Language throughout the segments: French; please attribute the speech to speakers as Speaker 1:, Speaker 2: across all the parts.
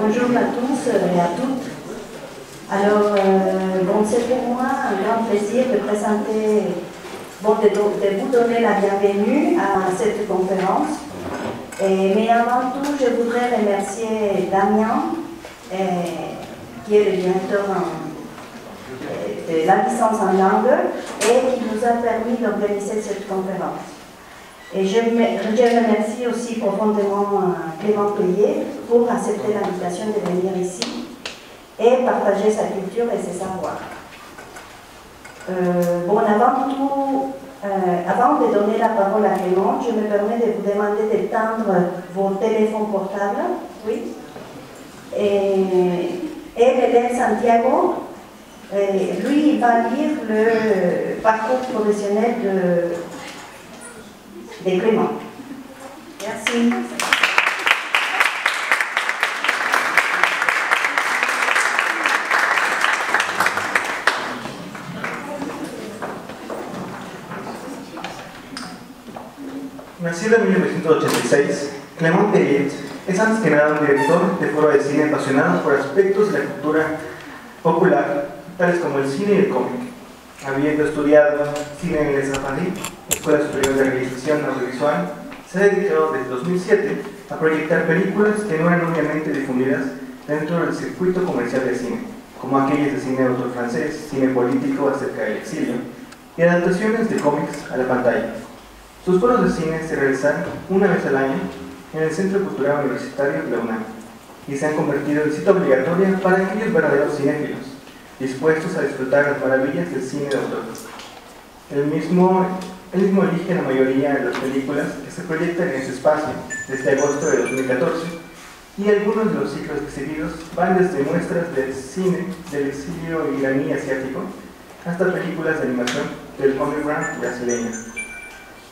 Speaker 1: Bonjour à tous et à toutes. Alors, c'est pour moi un grand plaisir de présenter, de vous donner la bienvenue à cette conférence. Mais avant tout, je voudrais remercier Damien, qui est le directeur de la licence en langue et qui nous a permis d'organiser cette conférence. Et je remercie aussi profondément Clément Payet pour accepter l'invitation de venir ici et partager sa culture et ses savoirs. Avant de donner la parole à Clément, je me permets de vous demander d'éteindre vos téléphones portables. Oui. Et Belén Santiago, lui, il va lire le parcours professionnel de Clément. Merci.
Speaker 2: Nacido en 1986, Clément Payet es antes que nada un director de foro de cine apasionado por aspectos de la cultura popular, tales como el cine y el cómic. Habiendo estudiado cine en el Safari, Escuela Superior de Realización Audiovisual, se ha dedicado desde 2007 a proyectar películas que no eran obviamente difundidas dentro del circuito comercial de cine, como aquellas de cine de autor francés, cine político acerca del exilio, y adaptaciones de cómics a la pantalla. Sus foros de cine se realizan una vez al año en el Centro Cultural Universitario de la UNAM y se han convertido en cita obligatoria para aquellos verdaderos cinéfilos, dispuestos a disfrutar las maravillas del cine de autor. Él mismo elige la mayoría de las películas que se proyectan en ese espacio desde agosto de 2014 y algunos de los ciclos exhibidos van desde muestras del cine del exilio iraní asiático hasta películas de animación del underground brasileño.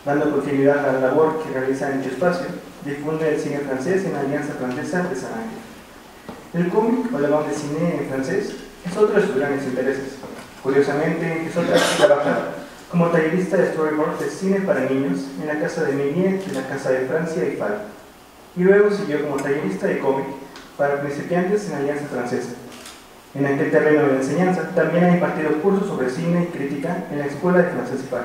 Speaker 2: Dando continuidad a la labor que realiza en dicho espacio, difunde el cine francés en la Alianza Francesa de San Ángel. El cómic o la banda de cine en francés es otro de sus grandes intereses. Curiosamente, empezó a trabajar como tallerista de storyboard de cine para niños en la Casa de Méliès, en la Casa de Francia y FAL. Y luego siguió como tallerista de cómic para principiantes en la Alianza Francesa. En aquel terreno de enseñanza también ha impartido cursos sobre cine y crítica en la Escuela de Francés FAL.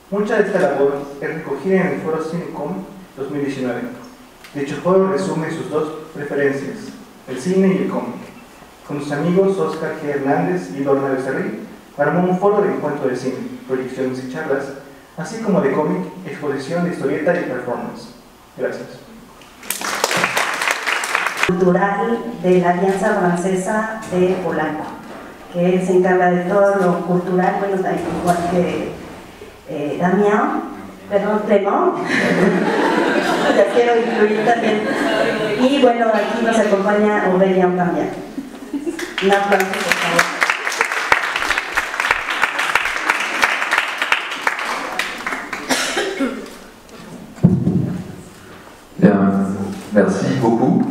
Speaker 2: Mucha de esta labor es recogida en el foro Cinecom 2019. Dicho foro resume sus dos preferencias, el cine y el cómic. Con sus amigos Oscar G. Hernández y Lorna Becerril, armó un foro de encuentro de cine, proyecciones y charlas, así como de cómic, exposición de historieta y performance. Gracias.
Speaker 1: Cultural de la Alianza Francesa de Polanco, que se encarga de todo lo cultural, bueno, igual que Clément, ya quiero incluir también. Y bueno, aquí nos acompaña Aurelian también. Un aplauso, por favor.
Speaker 3: Bien, merci beaucoup.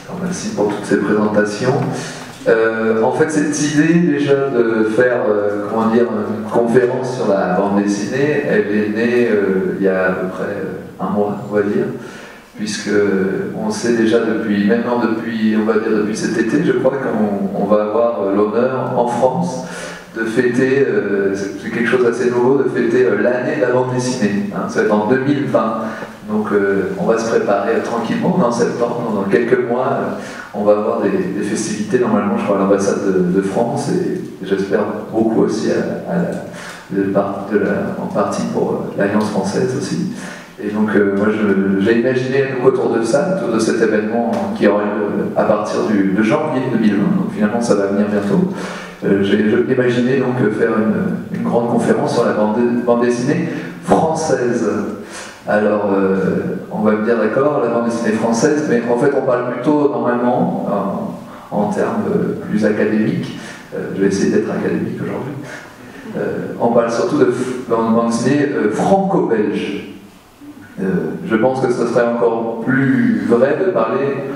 Speaker 3: Alors, merci pour toutes ces présentations. En fait, cette idée déjà de faire une conférence sur la bande dessinée, elle est née il y a à peu près un mois, on va dire, puisque on sait déjà depuis cet été, je crois qu'on va avoir l'honneur en France de fêter, c'est quelque chose d'assez nouveau, de fêter l'année de la bande dessinée. Hein, ça va être en 2020. Donc on va se préparer tranquillement en septembre, dans quelques mois, on va avoir des festivités normalement, je crois, à l'ambassade de France et j'espère beaucoup aussi en partie pour l'Alliance française aussi. Et donc moi j'ai imaginé autour de ça, autour de cet événement qui aura lieu à partir de janvier 2020, donc finalement ça va venir bientôt. J'ai imaginé donc faire une grande conférence sur la bande dessinée française. Alors, on va me dire d'accord, la bande dessinée française, mais en fait on parle plutôt normalement, en termes plus académiques, je vais essayer d'être académique aujourd'hui, on parle surtout de bande dessinée franco-belge. Je pense que ce serait encore plus vrai de parler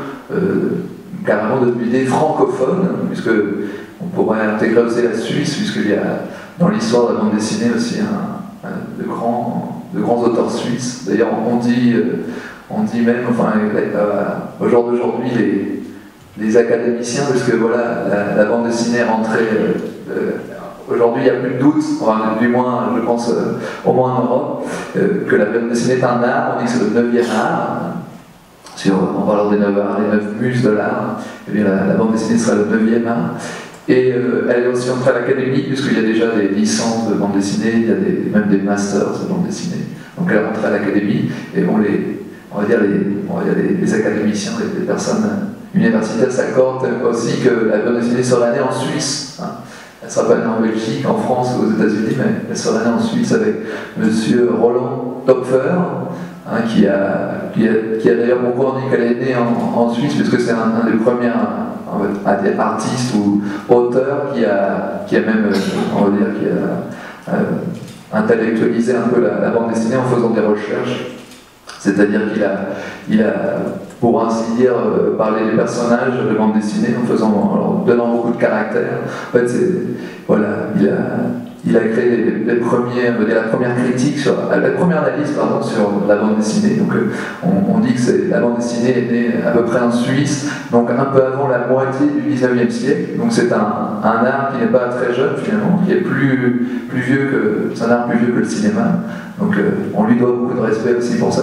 Speaker 3: carrément de l'idée francophone, puisque on pourrait intégrer aussi la Suisse, puisqu'il y a dans l'histoire de la bande dessinée aussi de grands auteurs suisses. D'ailleurs, on dit même, enfin, au jour d'aujourd'hui, les académiciens, parce que voilà, la bande dessinée est rentrée. Aujourd'hui, il n'y a plus de doute, enfin, du moins, je pense, au moins en Europe, que la bande dessinée est un art. On dit que c'est le 9e art. En parlant des 9 arts, les 9 muses de l'art, eh bien la bande dessinée sera le 9e art. Et elle est aussi entrée à l'académie, puisqu'il y a déjà des licences de bande dessinée, il y a même des masters de bande dessinée. Donc elle est rentrée à l'académie, et bon, on va dire les académiciens, les personnes universitaires s'accordent aussi que la bande dessinée sera née en Suisse. Hein. Elle ne sera pas née en Belgique, en France ou aux États-Unis, mais elle sera née en Suisse avec M. Roland Topfer, hein, qui a d'ailleurs beaucoup dit qu'elle est née en Suisse, puisque c'est un des premiers artistes ou auteurs qui a même, on va dire, qui a intellectualisé un peu la bande dessinée en faisant des recherches. C'est-à-dire qu'il a, pour ainsi dire, parlé des personnages de bande dessinée en leur donnant beaucoup de caractère. En fait, voilà, il a créé la première critique, la première analyse sur la bande dessinée. Donc on dit que la bande dessinée est née à peu près en Suisse, donc un peu avant la moitié du 19e siècle. Donc c'est un art qui n'est pas très jeune finalement, qui est c'est un art plus vieux que le cinéma. Donc on lui doit beaucoup de respect aussi pour ça.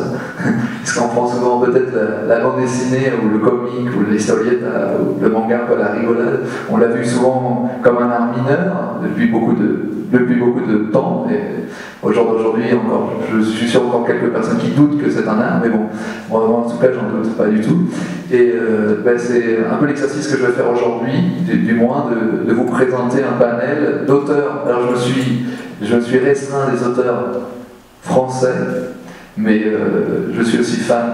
Speaker 3: Parce qu'on prend souvent peut-être la bande dessinée ou le comique ou l'historietta ou le manga un peu à la rigolade. On l'a vu souvent comme un art mineur depuis beaucoup de temps. Et au jour d'aujourd'hui, encore, je suis sûr encore quelques personnes qui doutent que c'est un art, mais bon, moi en tout cas j'en doute pas du tout. Et c'est un peu l'exercice que je vais faire aujourd'hui, du moins de vous présenter un panel d'auteurs. Alors je me suis restreint des auteurs français, mais je suis aussi fan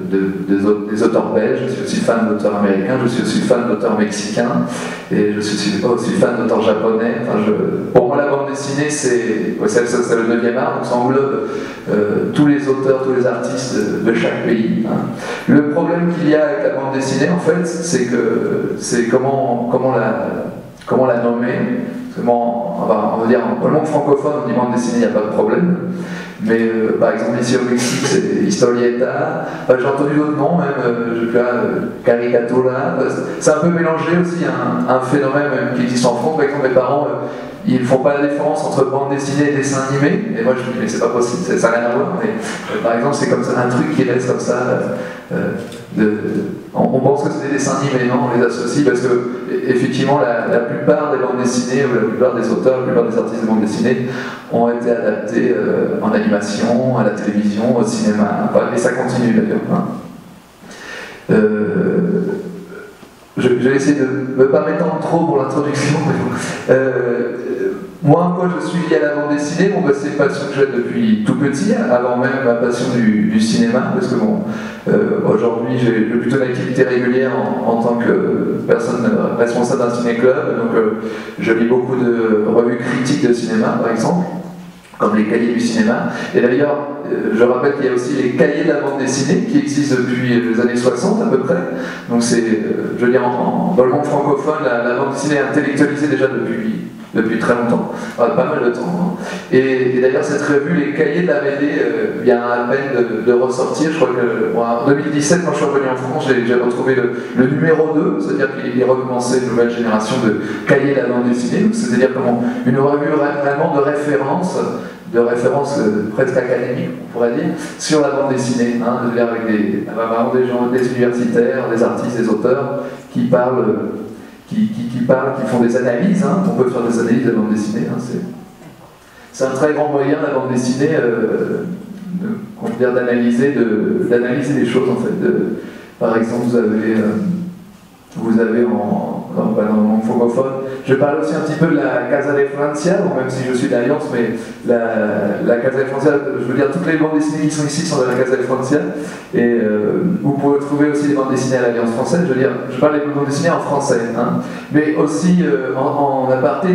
Speaker 3: des auteurs belges, je suis aussi fan d'auteurs américains, je suis aussi fan d'auteurs mexicains, et je suis aussi fan d'auteurs japonais. Enfin, pour moi, la bande dessinée, c'est le 9e art, donc ça englobe tous les auteurs, tous les artistes de chaque pays. Hein. Le problème qu'il y a avec la bande dessinée, en fait, c'est comment la nommer. On va dire, dans le monde francophone, on dit bande dessinée, il n'y a pas de problème. Mais par exemple ici au Mexique c'est historietta, j'ai entendu d'autres noms même, caricatura, c'est un peu mélangé aussi, un phénomène qui existe en France. Par exemple mes parents, ils ne font pas la différence entre bande dessinée et dessin animé, et moi je me dis mais c'est pas possible, ça n'a rien à voir, mais par exemple c'est comme ça un truc qui reste comme ça, on pense que c'est des dessins animés, non, on les associe parce que effectivement la plupart des bandes dessinées, ou la plupart des auteurs, la plupart des artistes de bande dessinée ont été adaptés en animation, à la télévision, au cinéma, et ça continue d'ailleurs. Hein. Je vais essayer de ne pas m'étendre trop pour l'introduction, mais moi, en quoi je suis lié à la bande dessinée, c'est une passion que j'ai depuis tout petit, avant même ma passion du cinéma, parce que aujourd'hui j'ai plutôt une activité régulière en tant que personne responsable d'un ciné-club, donc je lis beaucoup de revues critiques de cinéma, par exemple, comme les cahiers du cinéma. Et d'ailleurs, je rappelle qu'il y a aussi les cahiers de la bande dessinée qui existent depuis les années 60 à peu près. Donc c'est, je veux dire, dans le monde francophone, la bande dessinée est intellectualisée déjà depuis très longtemps, pas mal de temps. Et d'ailleurs, cette revue, les cahiers de la BD, vient à peine de ressortir. Je crois que en 2017, quand je suis revenu en France, j'ai retrouvé le numéro 2, c'est-à-dire qu'il est recommencé une nouvelle génération de cahiers de la bande dessinée, c'est-à-dire comment une revue vraiment de référence presque académique, on pourrait dire, sur la bande dessinée, hein, avec des gens, des universitaires, des artistes, des auteurs qui parlent, qui font des analyses, hein. On peut faire des analyses de la bande dessinée, hein. C'est un très grand moyen, la bande dessinée, d'analyser les choses, en fait. Par exemple, vous avez dans le monde francophone, je parle aussi un petit peu de la Casa de Francia, bon, même si je suis d'Alliance, mais la Casa de Francia, je veux dire, toutes les bandes dessinées qui sont ici sont de la Casa de Francia, et vous pouvez trouver aussi des bandes dessinées à l'Alliance française, je veux dire, je parle des bandes dessinées en français, hein, mais aussi en aparté,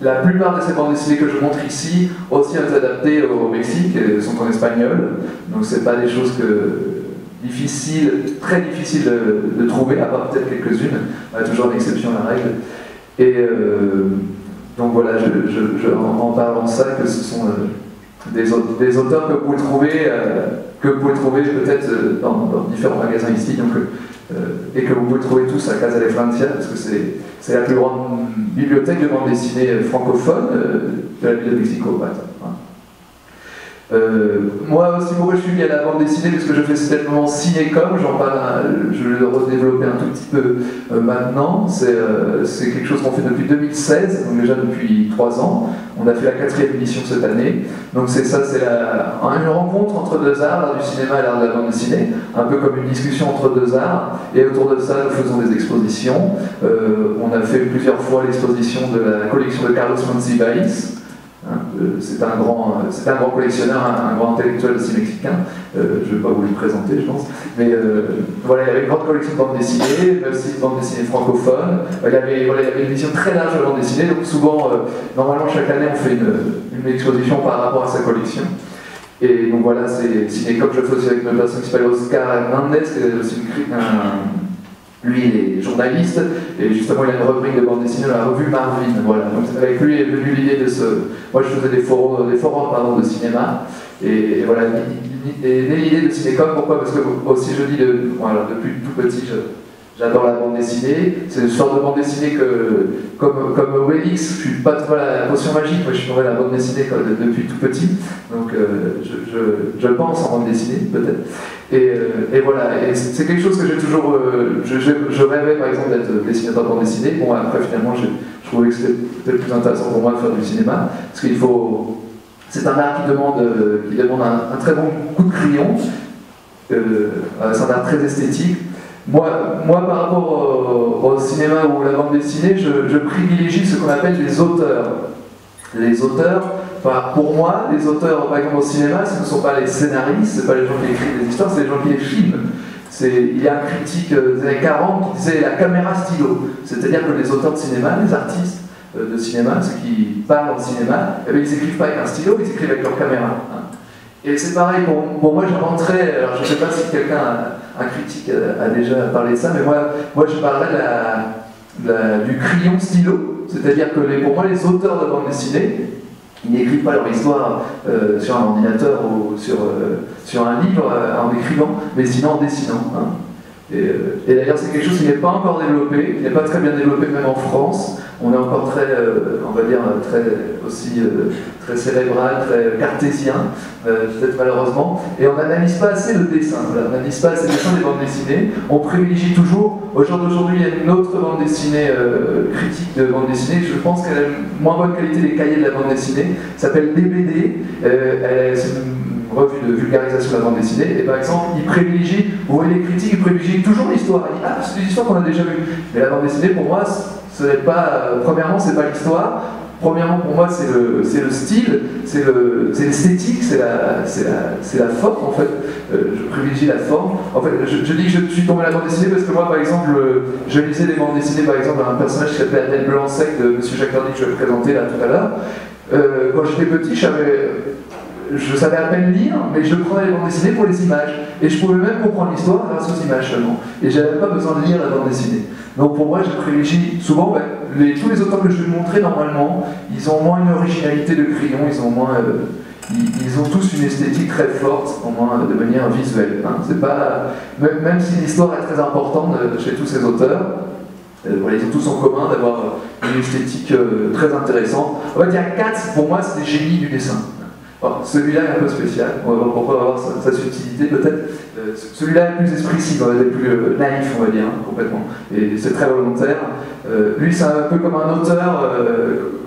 Speaker 3: la plupart de ces bandes dessinées que je montre ici aussi ont été adaptées au Mexique, et sont en espagnol, donc c'est pas des choses très difficile de trouver, à part peut-être quelques-unes, il y a toujours une exception à la règle. Et donc voilà, en parlant de ça, que ce sont des auteurs que vous pouvez trouver peut-être dans différents magasins ici, donc, et que vous pouvez trouver tous à Casa de Francia, parce que c'est la plus grande bibliothèque de bande dessinée francophone de la ville de Mexico, par exemple. Moi aussi, pourquoi je suis lié à la bande dessinée, parce que je fais certainement ciné-com, j'en parle, je vais le redévelopper un tout petit peu maintenant. C'est quelque chose qu'on fait depuis 2016, donc déjà depuis 3 ans. On a fait la 4e édition cette année. Donc c'est une rencontre entre deux arts, l'art du cinéma et l'art de la bande dessinée, un peu comme une discussion entre deux arts. Et autour de ça, nous faisons des expositions. On a fait plusieurs fois l'exposition de la collection de Carlos Monsiváis. C'est un grand collectionneur, un grand intellectuel aussi mexicain. Je ne vais pas vous le présenter, je pense. Mais voilà, il y avait une grande collection de bandes dessinées, mais aussi de bandes dessinées francophones. Il y avait une vision très large de bandes dessinées. Donc souvent, normalement, chaque année, on fait une exposition par rapport à sa collection. Et donc voilà, c'est ciné-com. Je fais aussi avec une personne qui s'appelle Oscar Hernandez, qui est aussi lui, il est journaliste, et justement, il a une rubrique de bande dessinée dans la revue Marvin. Voilà. Donc, avec lui est venue l'idée de ce. Moi, je faisais des forums de cinéma, et voilà, l'idée de ciné-com. Pourquoi? Parce que aussi, je dis, voilà, depuis tout petit, j'adore la bande dessinée. C'est une sorte de bande dessinée comme Obélix, je suis pas trop la potion magique, moi je suis tombé à la bande dessinée depuis tout petit, donc je pense en bande dessinée peut-être. Et voilà, et c'est quelque chose que j'ai toujours. Je rêvais par exemple d'être dessinateur de bande dessinée. Bon, après finalement, je trouvais que c'était peut-être plus intéressant pour moi de faire du cinéma, parce qu'il faut. C'est un art qui demande un très bon coup de crayon. C'est un art très esthétique. Moi, par rapport au cinéma ou à la bande dessinée, je privilégie ce qu'on appelle les auteurs. Les auteurs, pour moi, les auteurs, par exemple au cinéma, ce ne sont pas les scénaristes, ce ne sont pas les gens qui écrivent des histoires, c'est les gens qui les filment. Il y a un critique des années 40 qui disait la caméra stylo, c'est-à-dire que les auteurs de cinéma, les artistes de cinéma, ceux qui parlent en cinéma, eh bien, ils n'écrivent pas avec un stylo, ils écrivent avec leur caméra. Et c'est pareil, pour moi j'inventerais, alors je ne sais pas si quelqu'un, un critique a déjà parlé de ça, mais moi je parlerais du crayon stylo, c'est-à-dire que pour moi les auteurs de bande dessinée, ils n'écrivent pas leur histoire sur un ordinateur ou sur un livre en écrivant, mais sinon en dessinant. Et d'ailleurs c'est quelque chose qui n'est pas encore développé, qui n'est pas très bien développé même en France. On est encore très, on va dire, très cérébral, très cartésien, peut-être malheureusement, et on n'analyse pas assez le dessin. Voilà, on n'analyse pas assez le dessin des bandes dessinées. On privilégie toujours, au jour d'aujourd'hui, il y a une autre bande dessinée, critique de bande dessinée, je pense qu'elle a une moins bonne qualité des cahiers de la bande dessinée, s'appelle DBD, c'est une revue de vulgarisation de la bande dessinée, et par exemple, il privilégie, vous voyez les critiques, ils privilégient toujours l'histoire. Il dit, ah, c'est des histoires qu'on a déjà vues. Mais la bande dessinée, pour moi, ce n'est pas, premièrement, c'est pas l'histoire. Premièrement, pour moi, c'est le style, c'est l'esthétique, c'est la forme, en fait. Je privilégie la forme. En fait, je dis que je suis tombé à la bande dessinée parce que moi, par exemple, je lisais des bandes dessinées, par exemple, à un personnage qui s'appelait Adèle Blanc-Sec de M. Jacques Tardy, que je vais présenter là tout à l'heure. Quand j'étais petit, je savais à peine lire, mais je prenais les bandes dessinées pour les images. Et je pouvais même comprendre l'histoire grâce aux images seulement. Et je n'avais pas besoin de lire la bande dessinée. Donc pour moi, je privilégie souvent, tous les auteurs que je vais montrer normalement, ils ont au moins une originalité de crayon, ils ont tous une esthétique très forte, au moins de manière visuelle. C'est pas, même si l'histoire est très importante chez tous ces auteurs, voilà, ils ont tous en commun d'avoir une esthétique très intéressante. En fait, il y a 4, pour moi, c'est des génies du dessin. Celui-là est un peu spécial, on va voir pourquoi avoir sa subtilité peut-être. Celui-là est plus expressif, est plus naïf, on va dire, complètement. Et c'est très volontaire. Lui, c'est un peu comme un auteur,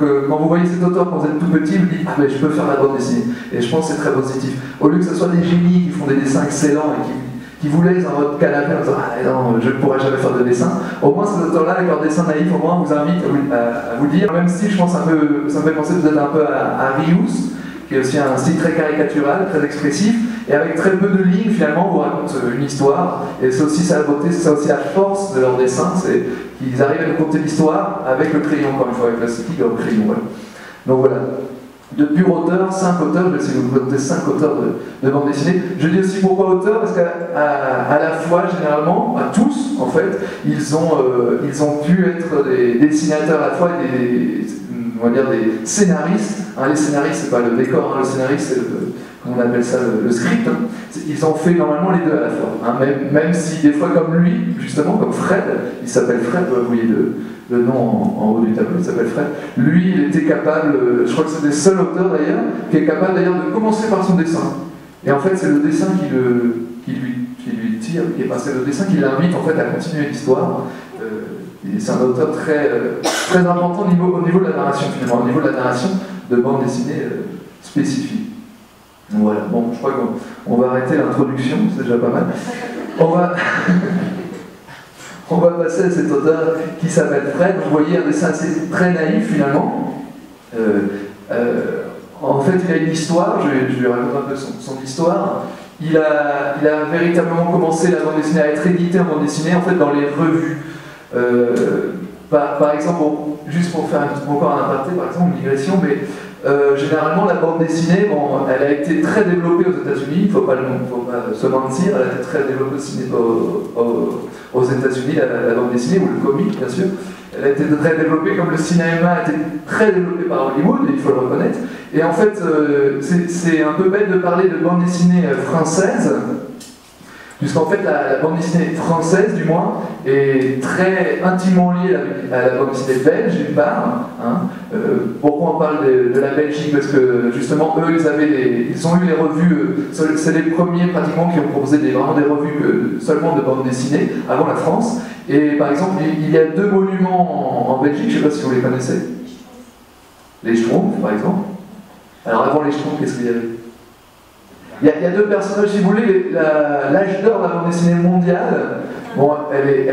Speaker 3: que quand vous voyez cet auteur quand vous êtes tout petit, vous dites, ah mais je peux faire la bande dessinée. Et je pense que c'est très positif. Au lieu que ce soit des génies qui font des dessins excellents et qui vous laissent dans votre canapé en disant, ah non, je ne pourrai jamais faire de dessin. Au moins, ces auteurs-là, avec leur dessin naïf, au moins, vous invitent à vous dire, même si je pense un peu, ça me fait penser peut-être un peu à Rius, qui est aussi un style très caricatural, très expressif, et avec très peu de lignes, finalement, on vous raconte une histoire, et c'est aussi ça la beauté, c'est ça aussi la force de leur dessin, c'est qu'ils arrivent à nous conter l'histoire avec le crayon, encore une fois, avec la technique de leur crayon. Voilà. Donc voilà. De purs auteurs, 5 auteurs, je vais essayer de vous présenter 5 auteurs de bande dessinée. Je dis aussi pourquoi auteurs, parce qu'à la fois, généralement, à tous, en fait, ils ont pu être des dessinateurs à la fois et on va dire des scénaristes. Hein, les scénaristes, c'est pas le décor, hein, le scénariste, c'est comment on appelle ça, le script. Hein. Ils ont fait normalement les deux à la fois. Hein, même si des fois comme lui, justement, comme Fred, il s'appelle Fred, vous voyez le nom en haut du tableau, il s'appelle Fred. Lui, il était capable, je crois que c'est le seul auteur d'ailleurs, qui est capable d'ailleurs de commencer par son dessin. Et en fait, c'est le dessin qui lui tire, c'est le dessin qui l'invite en fait à continuer l'histoire. C'est un auteur très important au niveau de la narration, finalement, au niveau de la narration de bande dessinée spécifique. Donc voilà, bon, je crois qu'on va arrêter l'introduction, c'est déjà pas mal. On va passer à cet auteur qui s'appelle Fred. Vous voyez un dessin très naïf finalement. En fait, il a une histoire, je vais raconter un peu son histoire. Il a véritablement commencé la bande dessinée à être édité en bande dessinée, en fait, dans les revues. Par exemple, juste pour faire encore un aparté, par exemple, une digression, mais généralement la bande dessinée, bon, elle a été très développée aux États-Unis, il ne faut pas se mentir, elle a été très développée aux États-Unis, la bande dessinée, ou le comic, bien sûr. Elle a été très développée, comme le cinéma a été très développé par Hollywood, il faut le reconnaître. Et en fait, c'est un peu bête de parler de bande dessinée française, puisqu'en fait, la bande dessinée française, du moins, est très intimement liée à la bande dessinée belge, d'une part. Hein. Pourquoi on parle de la Belgique? Parce que, justement, eux, ils ont eu les revues, c'est les premiers, pratiquement, qui ont proposé vraiment des revues seulement de bande dessinée, avant la France. Et, par exemple, il y a deux monuments en Belgique, je ne sais pas si vous les connaissez. Les Schtroumpfs, par exemple. Alors, avant les Schtroumpfs, qu'est-ce qu'il y avait? Il y a deux personnages, si vous voulez, l'âge d'or de la bande dessinée mondiale. Bon, elle est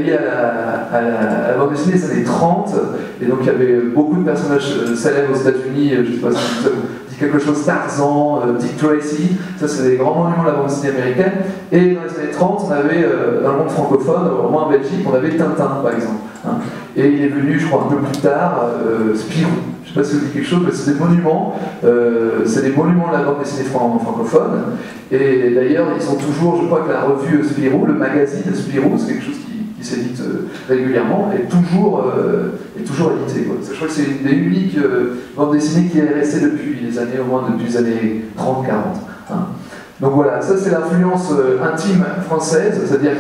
Speaker 3: liée à la bande dessinée des années 30, et donc il y avait beaucoup de personnages célèbres aux États-Unis, je ne sais pas si vous dit quelque chose, Tarzan, Dick Tracy, ça c'est des grands monuments de la bande dessinée américaine. Et dans les années 30, on avait, dans le monde francophone, au moins en Belgique, on avait Tintin par exemple. Hein. Et il est venu, je crois, un peu plus tard, Spirou. Je ne sais pas si vous dites quelque chose, mais c'est des monuments de la bande dessinée francophone. Et d'ailleurs, ils sont toujours, je crois que la revue Spirou, le magazine Spirou, c'est quelque chose qui s'édite régulièrement, est toujours édité. Quoi. Je crois que c'est une des uniques bandes dessinées qui est restée depuis les années 30-40. Hein. Donc voilà, ça c'est l'influence intime française, c'est-à-dire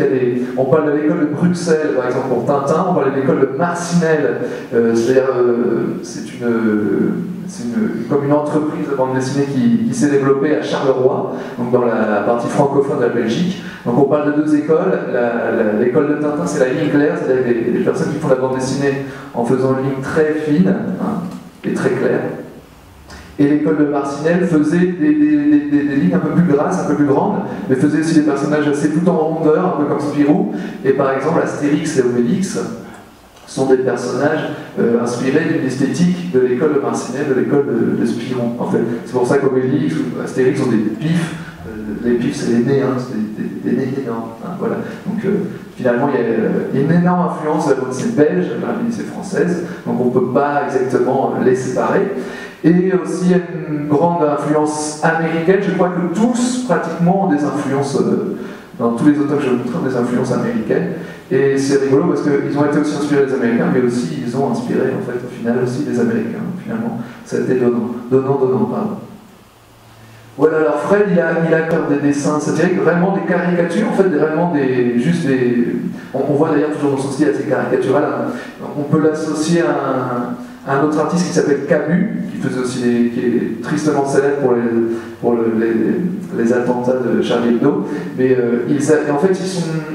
Speaker 3: qu'on parle de l'école de Bruxelles, par exemple pour Tintin, on parle de l'école de Marcinelle, c'est-à-dire c'est comme une entreprise de bande dessinée qui s'est développée à Charleroi, donc dans la partie francophone de la Belgique. Donc on parle de deux écoles, l'école de Tintin c'est la ligne claire, c'est-à-dire des personnes qui font la bande dessinée en faisant une ligne très fine hein, et très claire. Et l'école de Marcinelle faisait des lignes un peu plus grasses, un peu plus grandes, mais faisait aussi des personnages assez tout en rondeur, un peu comme Spirou. Et par exemple, Astérix et Obélix sont des personnages inspirés d'une esthétique de l'école de Marcinelle, de l'école de Spirou. En fait, c'est pour ça qu'Obélix ou Astérix ont des pifs. Les pifs, c'est les nez, hein, c'est des nez énormes. Hein, voilà. Donc finalement, il y a une énorme influence de la bande dessinée belge, de la bande dessinée française, donc on ne peut pas exactement les séparer. Et aussi une grande influence américaine. Je crois que tous, pratiquement, ont des influences, dans tous les auteurs que je vous montre, des influences américaines. Et c'est rigolo parce qu'ils ont été aussi inspirés des Américains, mais aussi ils ont inspiré, en fait, au final, aussi des Américains. Finalement, ça a été donnant, pardon. Voilà, alors Fred, il a comme des dessins satiriques, vraiment des caricatures, en fait, on voit d'ailleurs toujours dans son style assez caricatural, on peut l'associer à un autre artiste qui s'appelle Camus, qui est tristement célèbre pour les attentats de Charlie Hebdo, mais en fait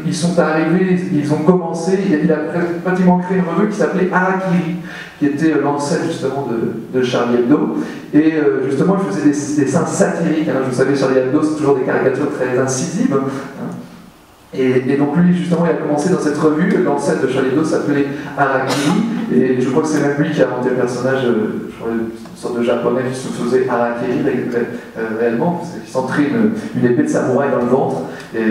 Speaker 3: ils sont arrivés, ils ont commencé, il a pratiquement créé une revue qui s'appelait Harakiri, qui était l'ancêtre justement de Charlie Hebdo, et justement il faisait des dessins satiriques, hein. Vous savez, Charlie Hebdo c'est toujours des caricatures très incisives, hein. Et donc lui, justement, il a commencé dans cette revue, l'ancêtre de Charlie Hebdo s'appelait Harakiri, et je crois que c'est même lui qui a inventé le personnage, je crois, une sorte de japonais qui se faisait Harakiri réellement, qui s'entrait une épée de samouraï dans le ventre, et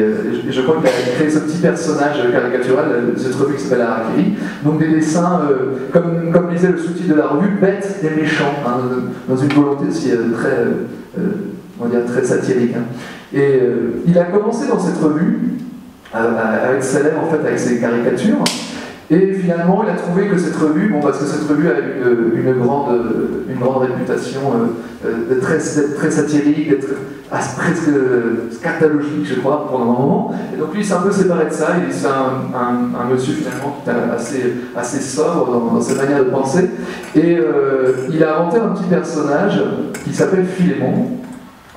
Speaker 3: je crois qu'il a créé ce petit personnage caricatural, cette revue qui s'appelle Harakiri, donc des dessins, comme disait le sous-titre de la revue, bêtes et méchants, hein, dans une volonté aussi très satirique. Hein. Et il a commencé dans cette revue, avec ses lèvres, en fait, avec ses caricatures, Et finalement, il a trouvé que cette revue, bon, parce que cette revue a une grande réputation d'être très satirique, d'être presque scatologique, je crois, pendant un moment. Et donc lui, il s'est un peu séparé de ça. C'est un monsieur finalement qui est assez sobre dans sa manière de penser. Et il a inventé un petit personnage qui s'appelle Philémon.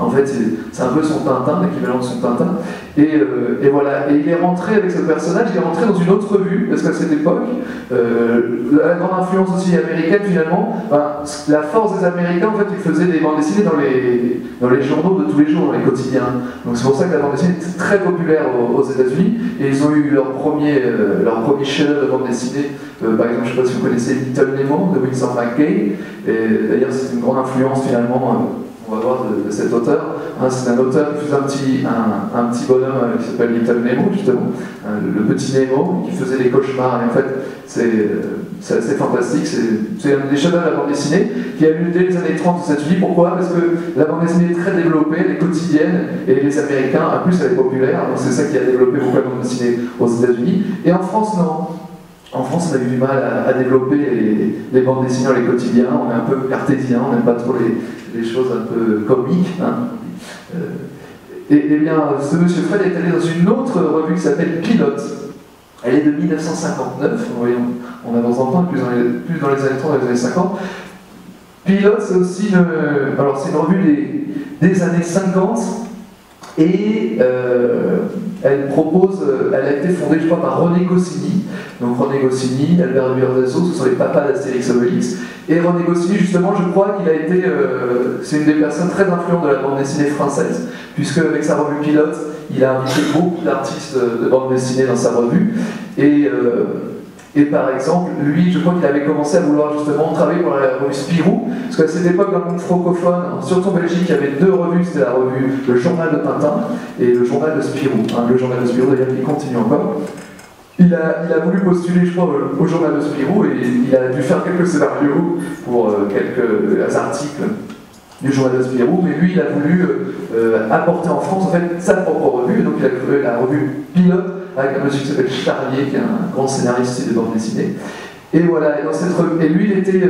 Speaker 3: En fait, c'est un peu son Tintin, l'équivalent de son Tintin. Et voilà. Et il est rentré avec ce personnage, il est rentré dans une autre revue, parce qu'à cette époque, la grande influence aussi américaine, finalement, la force des Américains, en fait, ils faisaient des bandes dessinées dans les journaux de tous les jours, dans les quotidiens. Donc c'est pour ça que la bande dessinée était très populaire aux États-Unis. Et ils ont eu leur premier chef-d'œuvre de bande dessinée. Par exemple, je ne sais pas si vous connaissez Little Nemo de Winsor McCay. Et d'ailleurs, c'est une grande influence, finalement. On va voir de cet auteur. C'est un auteur qui faisait un petit bonhomme qui s'appelle Little Nemo, justement, le petit Nemo, qui faisait des cauchemars. Et en fait, c'est assez fantastique. C'est un des chefs-d'œuvre de la bande dessinée qui a eu dès les années 30 aux États-Unis. Pourquoi? Parce que la bande dessinée est très développée, elle est quotidienne, et les Américains, en plus, elle est populaire. Donc c'est ça qui a développé beaucoup la bande dessinée aux États-Unis. Et en France, non. En France, on a eu du mal à développer les bandes dessinées dans les quotidiens. On est un peu cartésien, on n'aime pas trop les choses un peu comiques. Et bien, ce monsieur Fred est allé dans une autre revue qui s'appelle Pilote. Elle est de 1959, vous voyez, on avance dans le temps, plus dans les années 30, dans les années 50. Pilote, c'est aussi c'est une revue des années 50. Et elle a été fondée, je crois, par René Goscinny. Donc René Goscinny, Albert Uderzo, ce sont les papas d'Astérix Obélix. Et René Goscinny, justement, je crois qu'il a été, c'est une des personnes très influentes de la bande dessinée française, puisque avec sa revue Pilote, il a invité beaucoup d'artistes de bande dessinée dans sa revue. Et par exemple, lui, je crois qu'il avait commencé à vouloir justement travailler pour la revue Spirou, parce qu'à cette époque, dans le monde francophone, surtout en Belgique, il y avait deux revues, c'était la revue Le Journal de Tintin et le Journal de Spirou. Le Journal de Spirou, d'ailleurs, qui continue encore. Il a voulu postuler, je crois, au Journal de Spirou, et il a dû faire quelques scénarios pour quelques articles du Journal de Spirou, mais lui, il a voulu apporter en France, en fait, sa propre revue, et donc il a créé la revue Pilote, avec un monsieur qui s'appelle Charlier, qui est un grand scénariste de bande dessinée. Et voilà, et lui, il était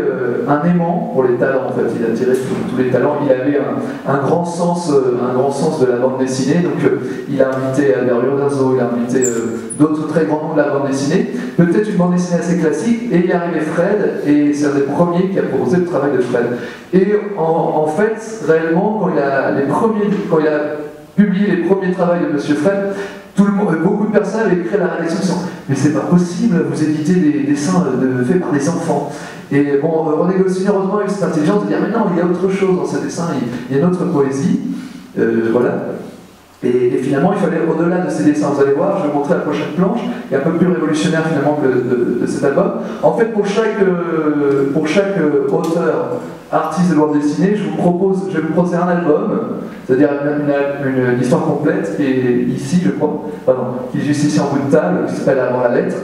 Speaker 3: un aimant pour les talents, en fait. Il attirait tous les talents. Il avait un grand sens de la bande dessinée. Donc, il a invité Albert Uderzo, il a invité d'autres très grands noms de la bande dessinée. Peut-être une bande dessinée assez classique. Et il est arrivé Fred, et c'est un des premiers qui a proposé le travail de Fred. Et en fait, réellement, quand il a publié les premiers travaux de Monsieur Fred, beaucoup de personnes avaient créé la rédaction disant « Mais c'est pas possible, vous éditez des dessins faits par des enfants. » Et bon, René Goscinny, heureusement, a eu cette intelligence de dire « Mais non, il y a autre chose dans ce dessin, il y a une autre poésie. » Voilà. Et finalement, il fallait, au-delà de ces dessins, vous allez voir, je vais vous montrer la prochaine planche, qui est un peu plus révolutionnaire finalement que de cet album. En fait, pour chaque auteur, artiste de bande dessinée, je vais vous proposer un album, c'est-à-dire une histoire complète, qui est ici, je crois, qui est juste ici en bout de table, qui s'appelle Avant la lettre.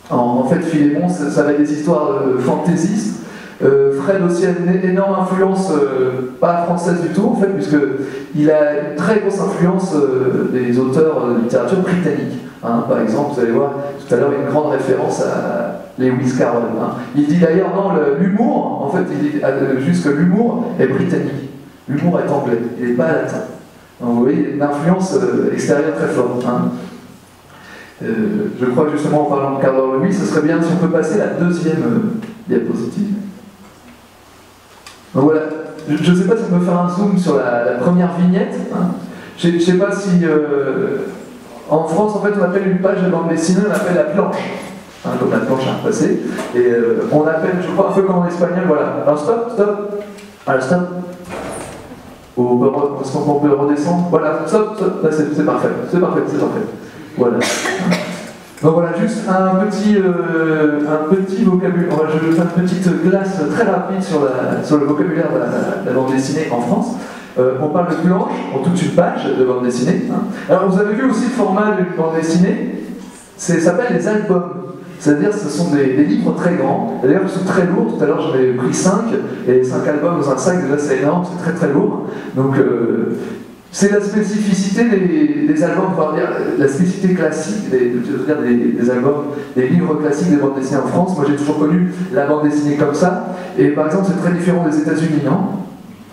Speaker 3: En fait, Philémon, ça va être des histoires fantaisistes. Fred aussi a une énorme influence, pas française du tout en fait, puisqu'il a une très grosse influence des auteurs de littérature britannique. Par exemple, vous allez voir, tout à l'heure, il y a une grande référence à Lewis Carroll. Il dit d'ailleurs, non, l'humour, en fait, il dit juste que l'humour est britannique. L'humour est anglais, il n'est pas latin. Donc, vous voyez, une influence extérieure très forte. Je crois que justement, en parlant de Carroll, oui, ce serait bien si on peut passer la deuxième diapositive. Donc voilà, je ne sais pas si on peut faire un zoom sur la première vignette. Je ne sais pas si... en France, en fait, on appelle une page de bande dessinée, on appelle la planche. Comme la planche à repasser. Et on appelle, je crois, un peu comme en espagnol, voilà. Alors stop. Alors stop. Est-ce qu'on peut redescendre? Voilà, stop. Là, c'est parfait. C'est parfait. Voilà. Donc voilà, juste un petit vocabulaire. Je vais faire une petite glace très rapide sur le vocabulaire de la bande dessinée en France. On parle de planche pour toute une page de bande dessinée. Alors vous avez vu aussi le format d'une bande dessinée, ça s'appelle les albums. C'est-à-dire ce sont des livres très grands, d'ailleurs ils sont très lourds, tout à l'heure j'en avais pris 5, et 5 albums dans un sac, déjà c'est énorme, c'est très très lourd. Donc c'est la spécificité des albums, on va dire, la spécificité classique des albums, des livres classiques des bandes dessinées en France. Moi j'ai toujours connu la bande dessinée comme ça, et par exemple c'est très différent des États-Unis, non?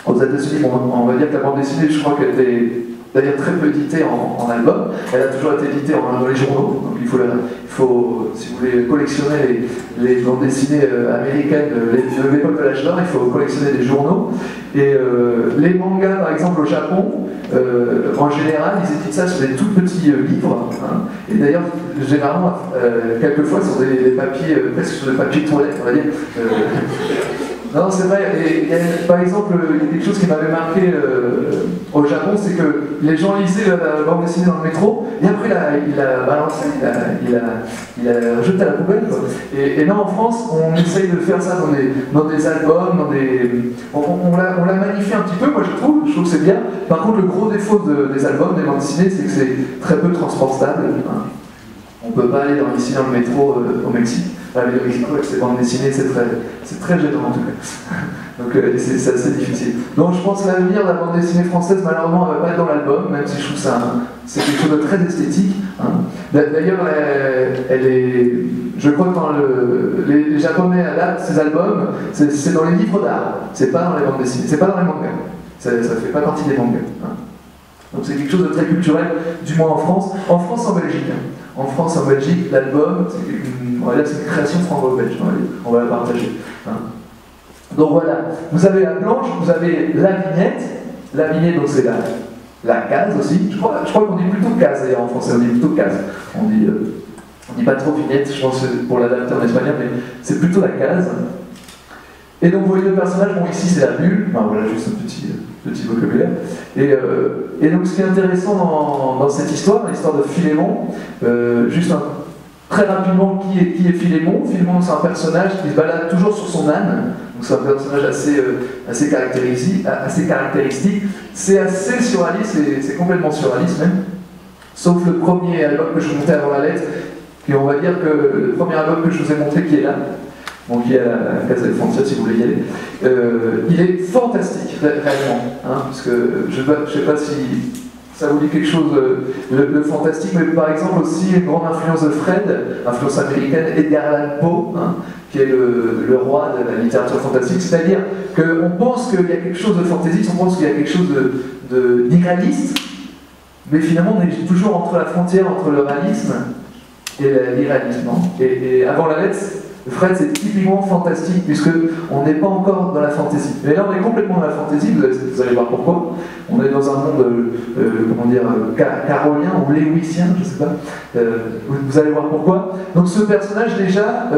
Speaker 3: Aux États-Unis, on va dire que la bande dessinée, je crois qu'elle était d'ailleurs très peu éditée en album, elle a toujours été éditée dans les journaux, donc il faut, si vous voulez collectionner les bandes dessinées américaines de l'époque de l'âge d'or, il faut collectionner des journaux. Et les mangas, par exemple, au Japon, en général, ils éditent ça sur des tout petits livres. Hein. Et d'ailleurs, généralement, quelquefois, sur des papiers, presque sur des papiers de toilette, on va dire. Non, c'est vrai. Et, par exemple, il y a quelque chose qui m'avait marqué au Japon, c'est que les gens lisaient la bande dessinée dans le métro, et après il a balancé, il a jeté à la poubelle. Quoi. Et là, en France, on essaye de faire ça dans des albums, on la magnifie un petit peu, moi je trouve que c'est bien. Par contre, le gros défaut des albums, des bandes dessinées, c'est que c'est très peu transportable. Hein. On ne peut pas aller ici dans le métro au Mexique. Aller au Mexico avec ces bandes dessinées, c'est très gênant en tout cas. Donc c'est assez difficile. Donc je pense que l'avenir de la bande dessinée française, malheureusement, ne va pas être dans l'album, même si je trouve ça c'est quelque chose de très esthétique. Hein. D'ailleurs, je crois que quand les Japonais adaptent ces albums, c'est dans les livres d'art, c'est pas dans les bandes dessinées, c'est pas dans les mangas. Ça fait pas partie des mangas. Hein. Donc c'est quelque chose de très culturel, du moins en France. En France, en Belgique. En France, en Belgique, l'album, on va dire que c'est une création franco-belge, on va la partager. Hein. Donc voilà, vous avez la planche, vous avez la vignette. La vignette, donc c'est la case aussi. Je crois qu'on dit plutôt case d'ailleurs en français, on dit plutôt case. On dit pas trop vignette, je pense pour l'adapter en espagnol, mais c'est plutôt la case. Et donc vous voyez le personnage, bon ici c'est la bulle, enfin, voilà juste un petit vocabulaire. Et donc ce qui est intéressant dans cette histoire, l'histoire de Philémon, juste très rapidement qui est Philémon. Philémon c'est un personnage qui se balade toujours sur son âne, donc c'est un personnage assez caractéristique, c'est assez surréaliste, c'est complètement surréaliste même, sauf le premier album que je vous montrais avant la lettre, et on va dire que le premier album que je vous ai montré qui est là, donc il y a la Casa del Frontier si vous voulez y aller. Il est fantastique, réellement. Hein, parce que je ne sais pas si ça vous dit quelque chose, le fantastique, mais par exemple aussi une grande influence de Fred, influence américaine, Edgar Allan Poe, hein, qui est le roi de la littérature fantastique. C'est-à-dire qu'on pense qu'il y a quelque chose de fantaisiste, on pense qu'il y a quelque chose d'irréaliste, mais finalement on est toujours entre la frontière entre le réalisme et l'irréalisme. Et avant la lettre, Fred, c'est typiquement fantastique, puisqu'on n'est pas encore dans la fantaisie. Mais là, on est complètement dans la fantaisie, vous allez voir pourquoi. On est dans un monde, carolien ou léwissien, je ne sais pas. Vous allez voir pourquoi. Donc ce personnage, déjà,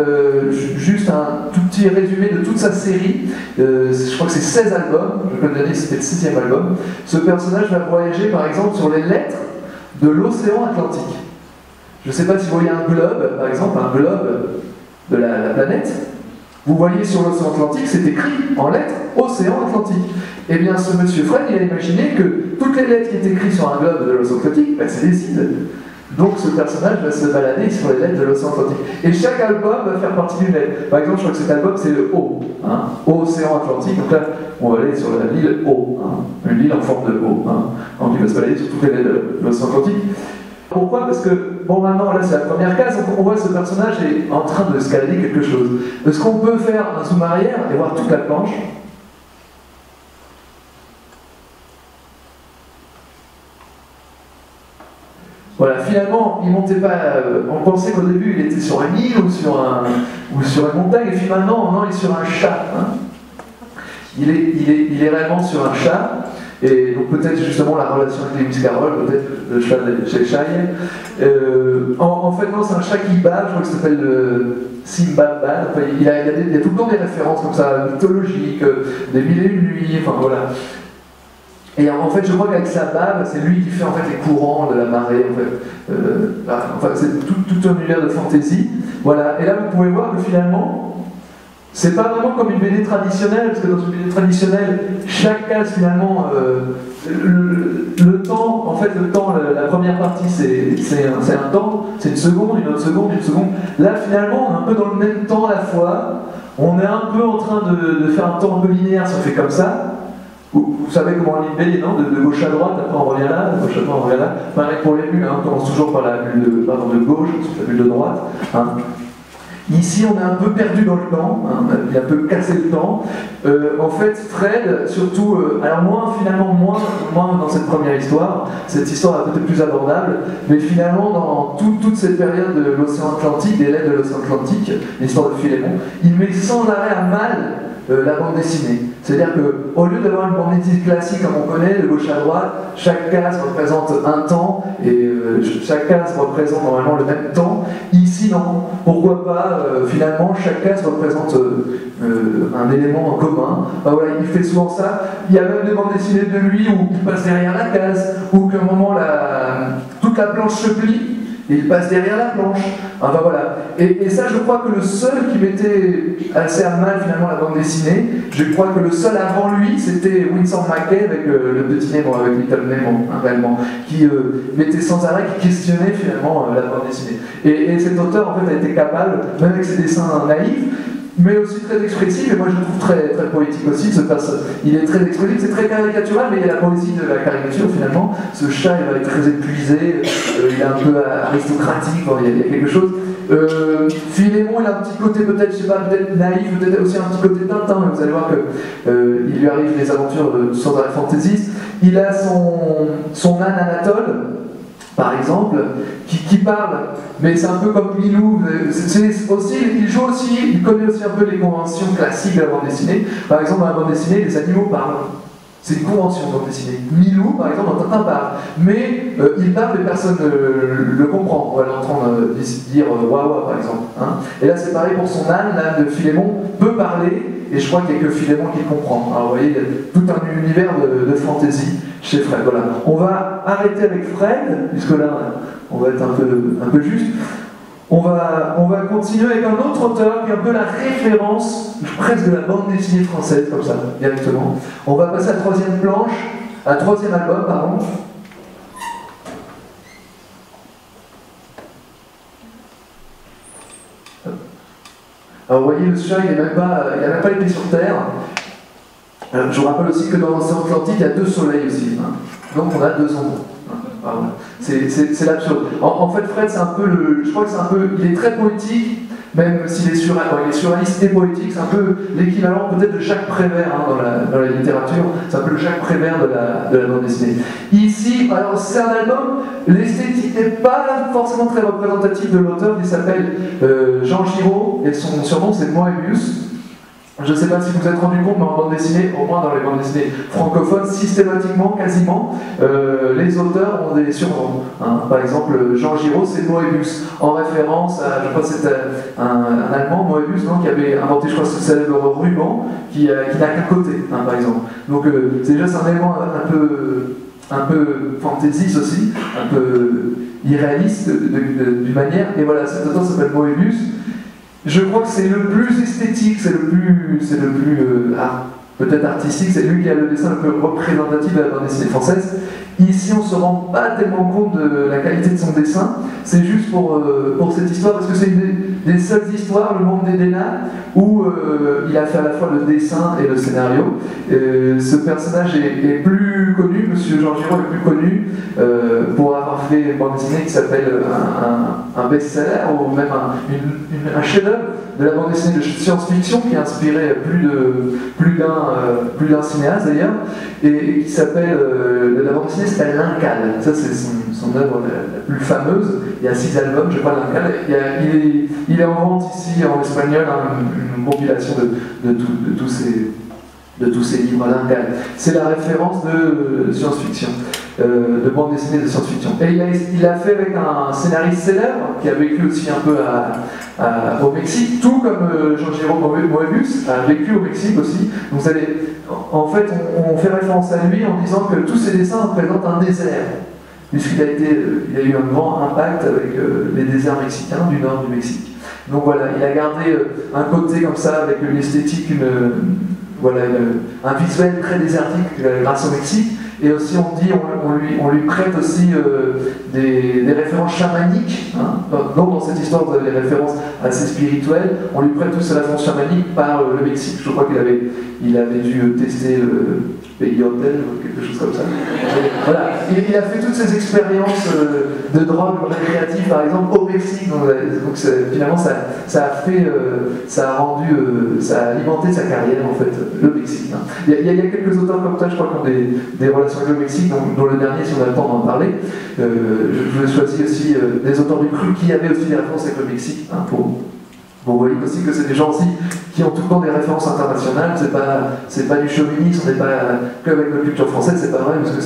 Speaker 3: juste un tout petit résumé de toute sa série. Je crois que c'est 16 albums, je peux le donner, c'était le 6e album. Ce personnage va voyager, par exemple, sur les lettres de l'océan Atlantique. Je ne sais pas si vous voyez un globe, par exemple, un globe de la planète, vous voyez sur l'océan Atlantique, c'est écrit en lettres Océan Atlantique. Eh bien, ce monsieur Fred, il a imaginé que toutes les lettres qui étaient écrites sur un globe de l'océan Atlantique, ben, c'est des îles. Donc ce personnage va se balader sur les lettres de l'océan Atlantique. Et chaque album va faire partie d'une lettre. Par exemple, je crois que cet album, c'est le O, hein, Océan Atlantique. Donc là, on va aller sur l'île O, hein, une île en forme de O. Hein, donc il va se balader sur toutes les lettres de l'océan Atlantique. Pourquoi? Parce que, bon maintenant, là c'est la première case, on voit que ce personnage est en train de escalader quelque chose. Est-ce qu'on peut faire un zoom arrière et voir toute la planche? Voilà, finalement, il montait pas. On pensait qu'au début il était sur une île ou sur une montagne, et finalement, non, il est sur un chat. Hein. Il est réellement sur un chat. Et donc peut-être justement la relation avec Lewis Carroll, peut-être le chat chez Shai. En fait non, c'est un chat qui bave, je crois que ça s'appelle Simbabad. Enfin, il y a tout le temps des références comme ça, mythologiques, des mille et une nuits, enfin voilà. Et en fait je crois qu'avec sa bave, c'est lui qui fait en fait les courants de la marée, en fait. Enfin c'est tout un univers de fantaisie. Voilà, et là vous pouvez voir que finalement, c'est pas vraiment comme une BD traditionnelle, parce que dans une BD traditionnelle, chaque case finalement, le temps, en fait le temps, la première partie c'est un temps, c'est une seconde, une autre seconde, une seconde. Là finalement, on est un peu dans le même temps à la fois, on est un peu en train de faire un temps un peu linéaire, si on fait comme ça, Vous savez comment on lit une BD, non? De gauche à droite, après on revient là, de gauche à droite on revient là. Pareil pour les bulles, hein, on commence toujours par la bulle de gauche, ensuite la bulle de droite. Hein. Ici, on est un peu perdu dans le temps, hein, on a un peu cassé le temps. En fait, Fred, surtout, alors finalement moins dans cette première histoire, cette histoire est peut-être plus abordable, mais finalement, dans toute cette période de l'océan Atlantique, des lettres de l'océan Atlantique, l'histoire de Philémon, il met sans arrêt à mal la bande dessinée. C'est-à-dire qu'au lieu d'avoir une bande dessinée classique comme on connaît, de gauche à droite, chaque case représente un temps et chaque case représente normalement le même temps. Ici, non. Pourquoi pas, finalement, chaque case représente un élément en commun. Ben voilà, il fait souvent ça. Il y a même des bandes dessinées de lui où il passe derrière la case, ou qu'à un moment, toute la planche se plie. Et il passe derrière la planche. Enfin voilà. Et ça, je crois que le seul qui mettait assez à mal finalement la bande dessinée, je crois que le seul avant lui, c'était Winsor McCay avec le petit Nemo, avec Little Nemo, hein, réellement, qui mettait sans arrêt, qui questionnait finalement la bande dessinée. Et cet auteur, en fait, a été capable, même avec ses dessins naïfs, mais aussi très expressif, et moi je le trouve très, très poétique aussi, il est très expressif, c'est très caricatural, mais il y a la poésie de la caricature finalement. Ce chat, il va être très épuisé, il est un peu aristocratique, il y a quelque chose. Philémon, il a un petit côté peut-être, je sais pas, peut-être naïf, peut-être aussi un petit côté Tintin, mais vous allez voir qu'il lui arrive des aventures sans arrêt fantaisistes. Il a son âne Anatole, par exemple, qui parle, mais c'est un peu comme Milou, il joue aussi, il connaît aussi un peu les conventions classiques de la bande dessinée. Par exemple, dans la bande dessinée, les animaux parlent. C'est une convention de bande dessinée. Milou, par exemple, dans Tintin parle. Mais il parle et personne ne le comprend. On va l'entendre dire Wawa, par exemple. Hein. Et là, c'est pareil pour son âne, l'âne de Philémon, peut parler, et je crois qu'il n'y a que Philémon qui le comprend. Alors, vous voyez, il y a tout un univers de fantaisie chez Fred. Voilà. On va arrêter avec Fred, puisque là, on va être un peu juste. On va continuer avec un autre auteur qui est un peu la référence presque de la bande dessinée française, comme ça, directement. On va passer à la troisième planche, à la troisième album, pardon. Alors vous voyez, le chat, il n'a même pas été sur Terre. Alors, je vous rappelle aussi que dans l'océan Atlantique, il y a 2 soleils aussi. Hein. Donc on a 2 ombres. Voilà. C'est l'absurde. En fait, Fred, c'est un peu je crois que c'est un peu. Il est très poétique, même s'il est surréaliste et poétique. C'est un peu l'équivalent peut-être de Jacques Prévert hein, dans la littérature. C'est un peu le Jacques Prévert de la bande dessinée. Ici, alors c'est un album. L'esthétique n'est pas forcément très représentative de l'auteur. Il s'appelle Jean Giraud et son surnom c'est Moebius. Je ne sais pas si vous vous êtes rendu compte, mais en bande dessinée, au moins dans les bandes dessinées francophones, systématiquement, quasiment, les auteurs ont des surnoms. Hein. Par exemple, Jean Giraud, c'est Moebius, en référence à, je crois que c'était un Allemand, Moebius, non, qui avait inventé, je crois, ce célèbre ruban qui n'a qu'un côté, hein, par exemple. Donc, c'est déjà un élément un peu fantaisiste aussi, un peu irréaliste d'une manière. Et voilà, cet auteur s'appelle Moebius. Je crois que c'est le plus esthétique, c'est le plus peut-être artistique, c'est lui qui a le dessin le plus représentatif de la bande dessinée française. Ici, on ne se rend pas tellement compte de la qualité de son dessin, c'est juste pour cette histoire, parce que c'est une des seules histoires, Le Monde d'Edena, où il a fait à la fois le dessin et le scénario. Ce personnage est plus connu, Monsieur Jean Giraud est plus connu pour avoir fait une bande dessinée qui s'appelle un best-seller, ou même un chef-d'œuvre de la bande dessinée de science-fiction qui a inspiré plus d'un cinéaste d'ailleurs, et qui s'appelle, la bande dessinée s'appelle L'Incal. Ça c'est son œuvre la plus fameuse. Il y a 6 albums, je crois, L'Incal. Il est en vente ici en espagnol, hein, une compilation de tous ces livres à L'Incal. C'est la référence de science-fiction. De bande dessinée de science-fiction. Et il a fait avec un scénariste célèbre qui a vécu aussi un peu au Mexique, tout comme Jean Giraud Moebius a vécu au Mexique aussi. Donc en fait, on fait référence à lui en disant que tous ses dessins représentent un désert, puisqu'il a eu un grand impact avec les déserts mexicains du nord du Mexique. Donc voilà, il a gardé un côté comme ça avec une esthétique, un visuel très désertique grâce au Mexique. Et aussi on lui prête aussi des références chamaniques. Hein. Donc dans cette histoire, vous avez des références assez spirituelles. On lui prête aussi la référence chamanique par le Mexique. Je crois qu'il avait dû tester le pays hôtel ou quelque chose comme ça. Et voilà. Il a fait toutes ces expériences de drogue récréative, par exemple, au Mexique. Donc finalement, ça a alimenté sa carrière, en fait, le Mexique. Hein. Il y a quelques auteurs comme ça, je crois, qui ont des relations avec le Mexique, dont le dernier, si on a le temps d'en parler. Je vous ai choisi aussi des auteurs du cru qui avaient aussi des références avec le Mexique. Hein, Bon, vous voyez aussi que c'est des gens aussi qui ont tout le temps des références internationales, c'est pas du chauvinisme, on n'est pas que avec la culture française, c'est pas vrai, parce que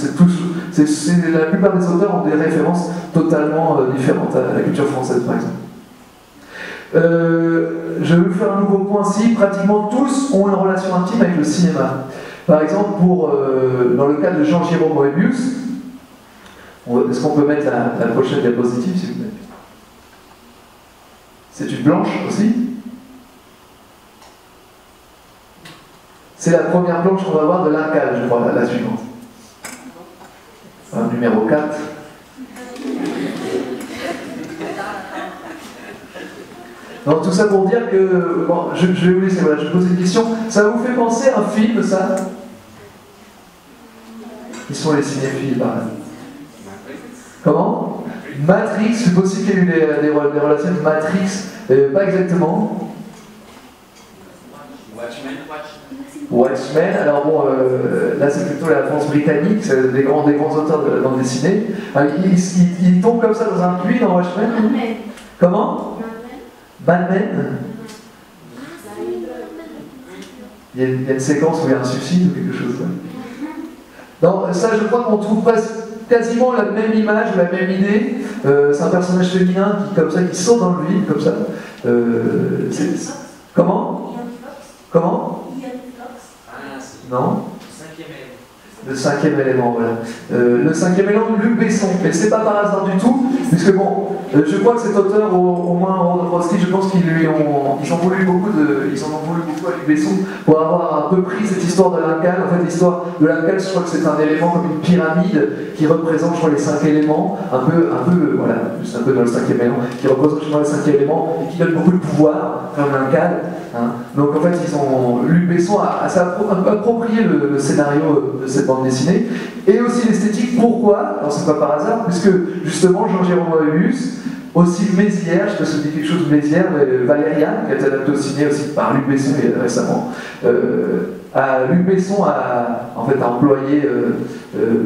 Speaker 3: la plupart des auteurs ont des références totalement différentes à la culture française, par exemple. Je vais vous faire un nouveau point ici, pratiquement tous ont une relation intime avec le cinéma. Par exemple, dans le cas de Jean-Jérôme Moebius, est-ce qu'on peut mettre la prochaine diapositive, s'il vous plaît? C'est une blanche aussi. C'est la première planche qu'on va voir de l'Incal, je crois, la suivante. Numéro 4. Donc tout ça pour dire que, bon, je vais vous laisser, voilà, je pose une question. Ça vous fait penser à un film, ça? Qui sont les cinéphiles, par là? Comment? Matrix, c'est possible qu'il y ait eu des relations de Matrix, pas exactement. Watchmen, alors bon, là c'est plutôt la France britannique, c'est des grands auteurs de bande dessinée. Ils tombent comme ça dans un puits dans Watchmen. Comment? Batman. Il y a une séquence où il y a un suicide ou quelque chose. Donc ça, je crois qu'on trouve quasiment la même image, la même idée. C'est un personnage féminin qui saute dans le vide, comme ça. Comment? Comment? Non? Le cinquième élément, voilà. Le cinquième élément de Luc Besson. Mais c'est pas par hasard du tout, puisque bon, je crois que cet auteur, au moins Rodowski, je pense qu'ils en ont voulu beaucoup à Luc Besson pour avoir un peu pris cette histoire de l'Incal. En fait, l'histoire de l'Incal, je crois que c'est un élément comme une pyramide qui représente, je crois, les 5 éléments, voilà, juste un peu dans le cinquième élément, qui représente, je crois, les 5 éléments et qui donne beaucoup de pouvoir, comme l'Incal. Hein. Donc en fait, Luc Besson s'est approprié le scénario de cette bande dessinée et aussi l'esthétique. Pourquoi? Alors c'est pas par hasard, puisque justement Jean-Jérôme Moebius, aussi Mézières, je sais pas si vous dites quelque chose de Mézières, Valériane, qui a été adapté au ciné aussi par Luc Besson récemment. Luc Besson a employé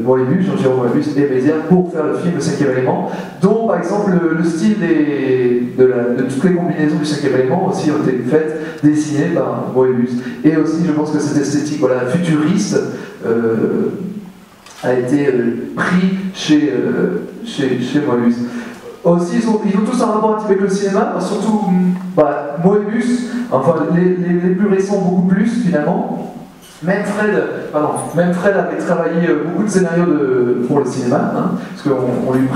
Speaker 3: Moebius, Jean-Jérôme Moebius et Mézières pour faire le film Le Cinquième Élément, dont par exemple le style de toutes les combinaisons du Cinquième Élément aussi ont été faites, dessinées par Moebius. Et aussi, je pense que cette esthétique futuriste a été pris chez Moebius. Aussi, ils ont tous un rapport avec le cinéma, surtout Moebius, les plus récents beaucoup plus finalement. Même Fred avait travaillé beaucoup de scénarios pour le cinéma, hein, parce qu'on lui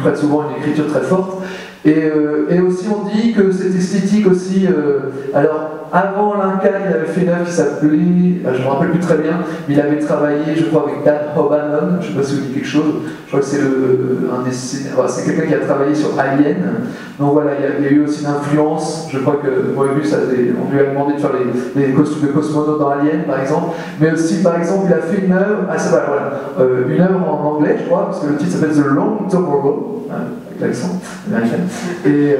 Speaker 3: prête souvent une écriture très forte. Et aussi on dit que cette esthétique aussi, alors avant l'Incal, il avait fait une œuvre qui s'appelait, je ne me rappelle plus très bien, mais il avait travaillé, je crois, avec Dan O'Bannon, je ne sais pas si vous dites quelque chose, je crois que c'est quelqu'un qui a travaillé sur Alien. Donc voilà, il y a eu aussi une influence, je crois que Moebius, on lui a demandé de faire les costumes de cosmonautes dans Alien, par exemple, mais aussi, par exemple, il a fait une œuvre, une œuvre en anglais, je crois, parce que le titre s'appelle The Long Tomorrow, hein, avec l'accent américain, et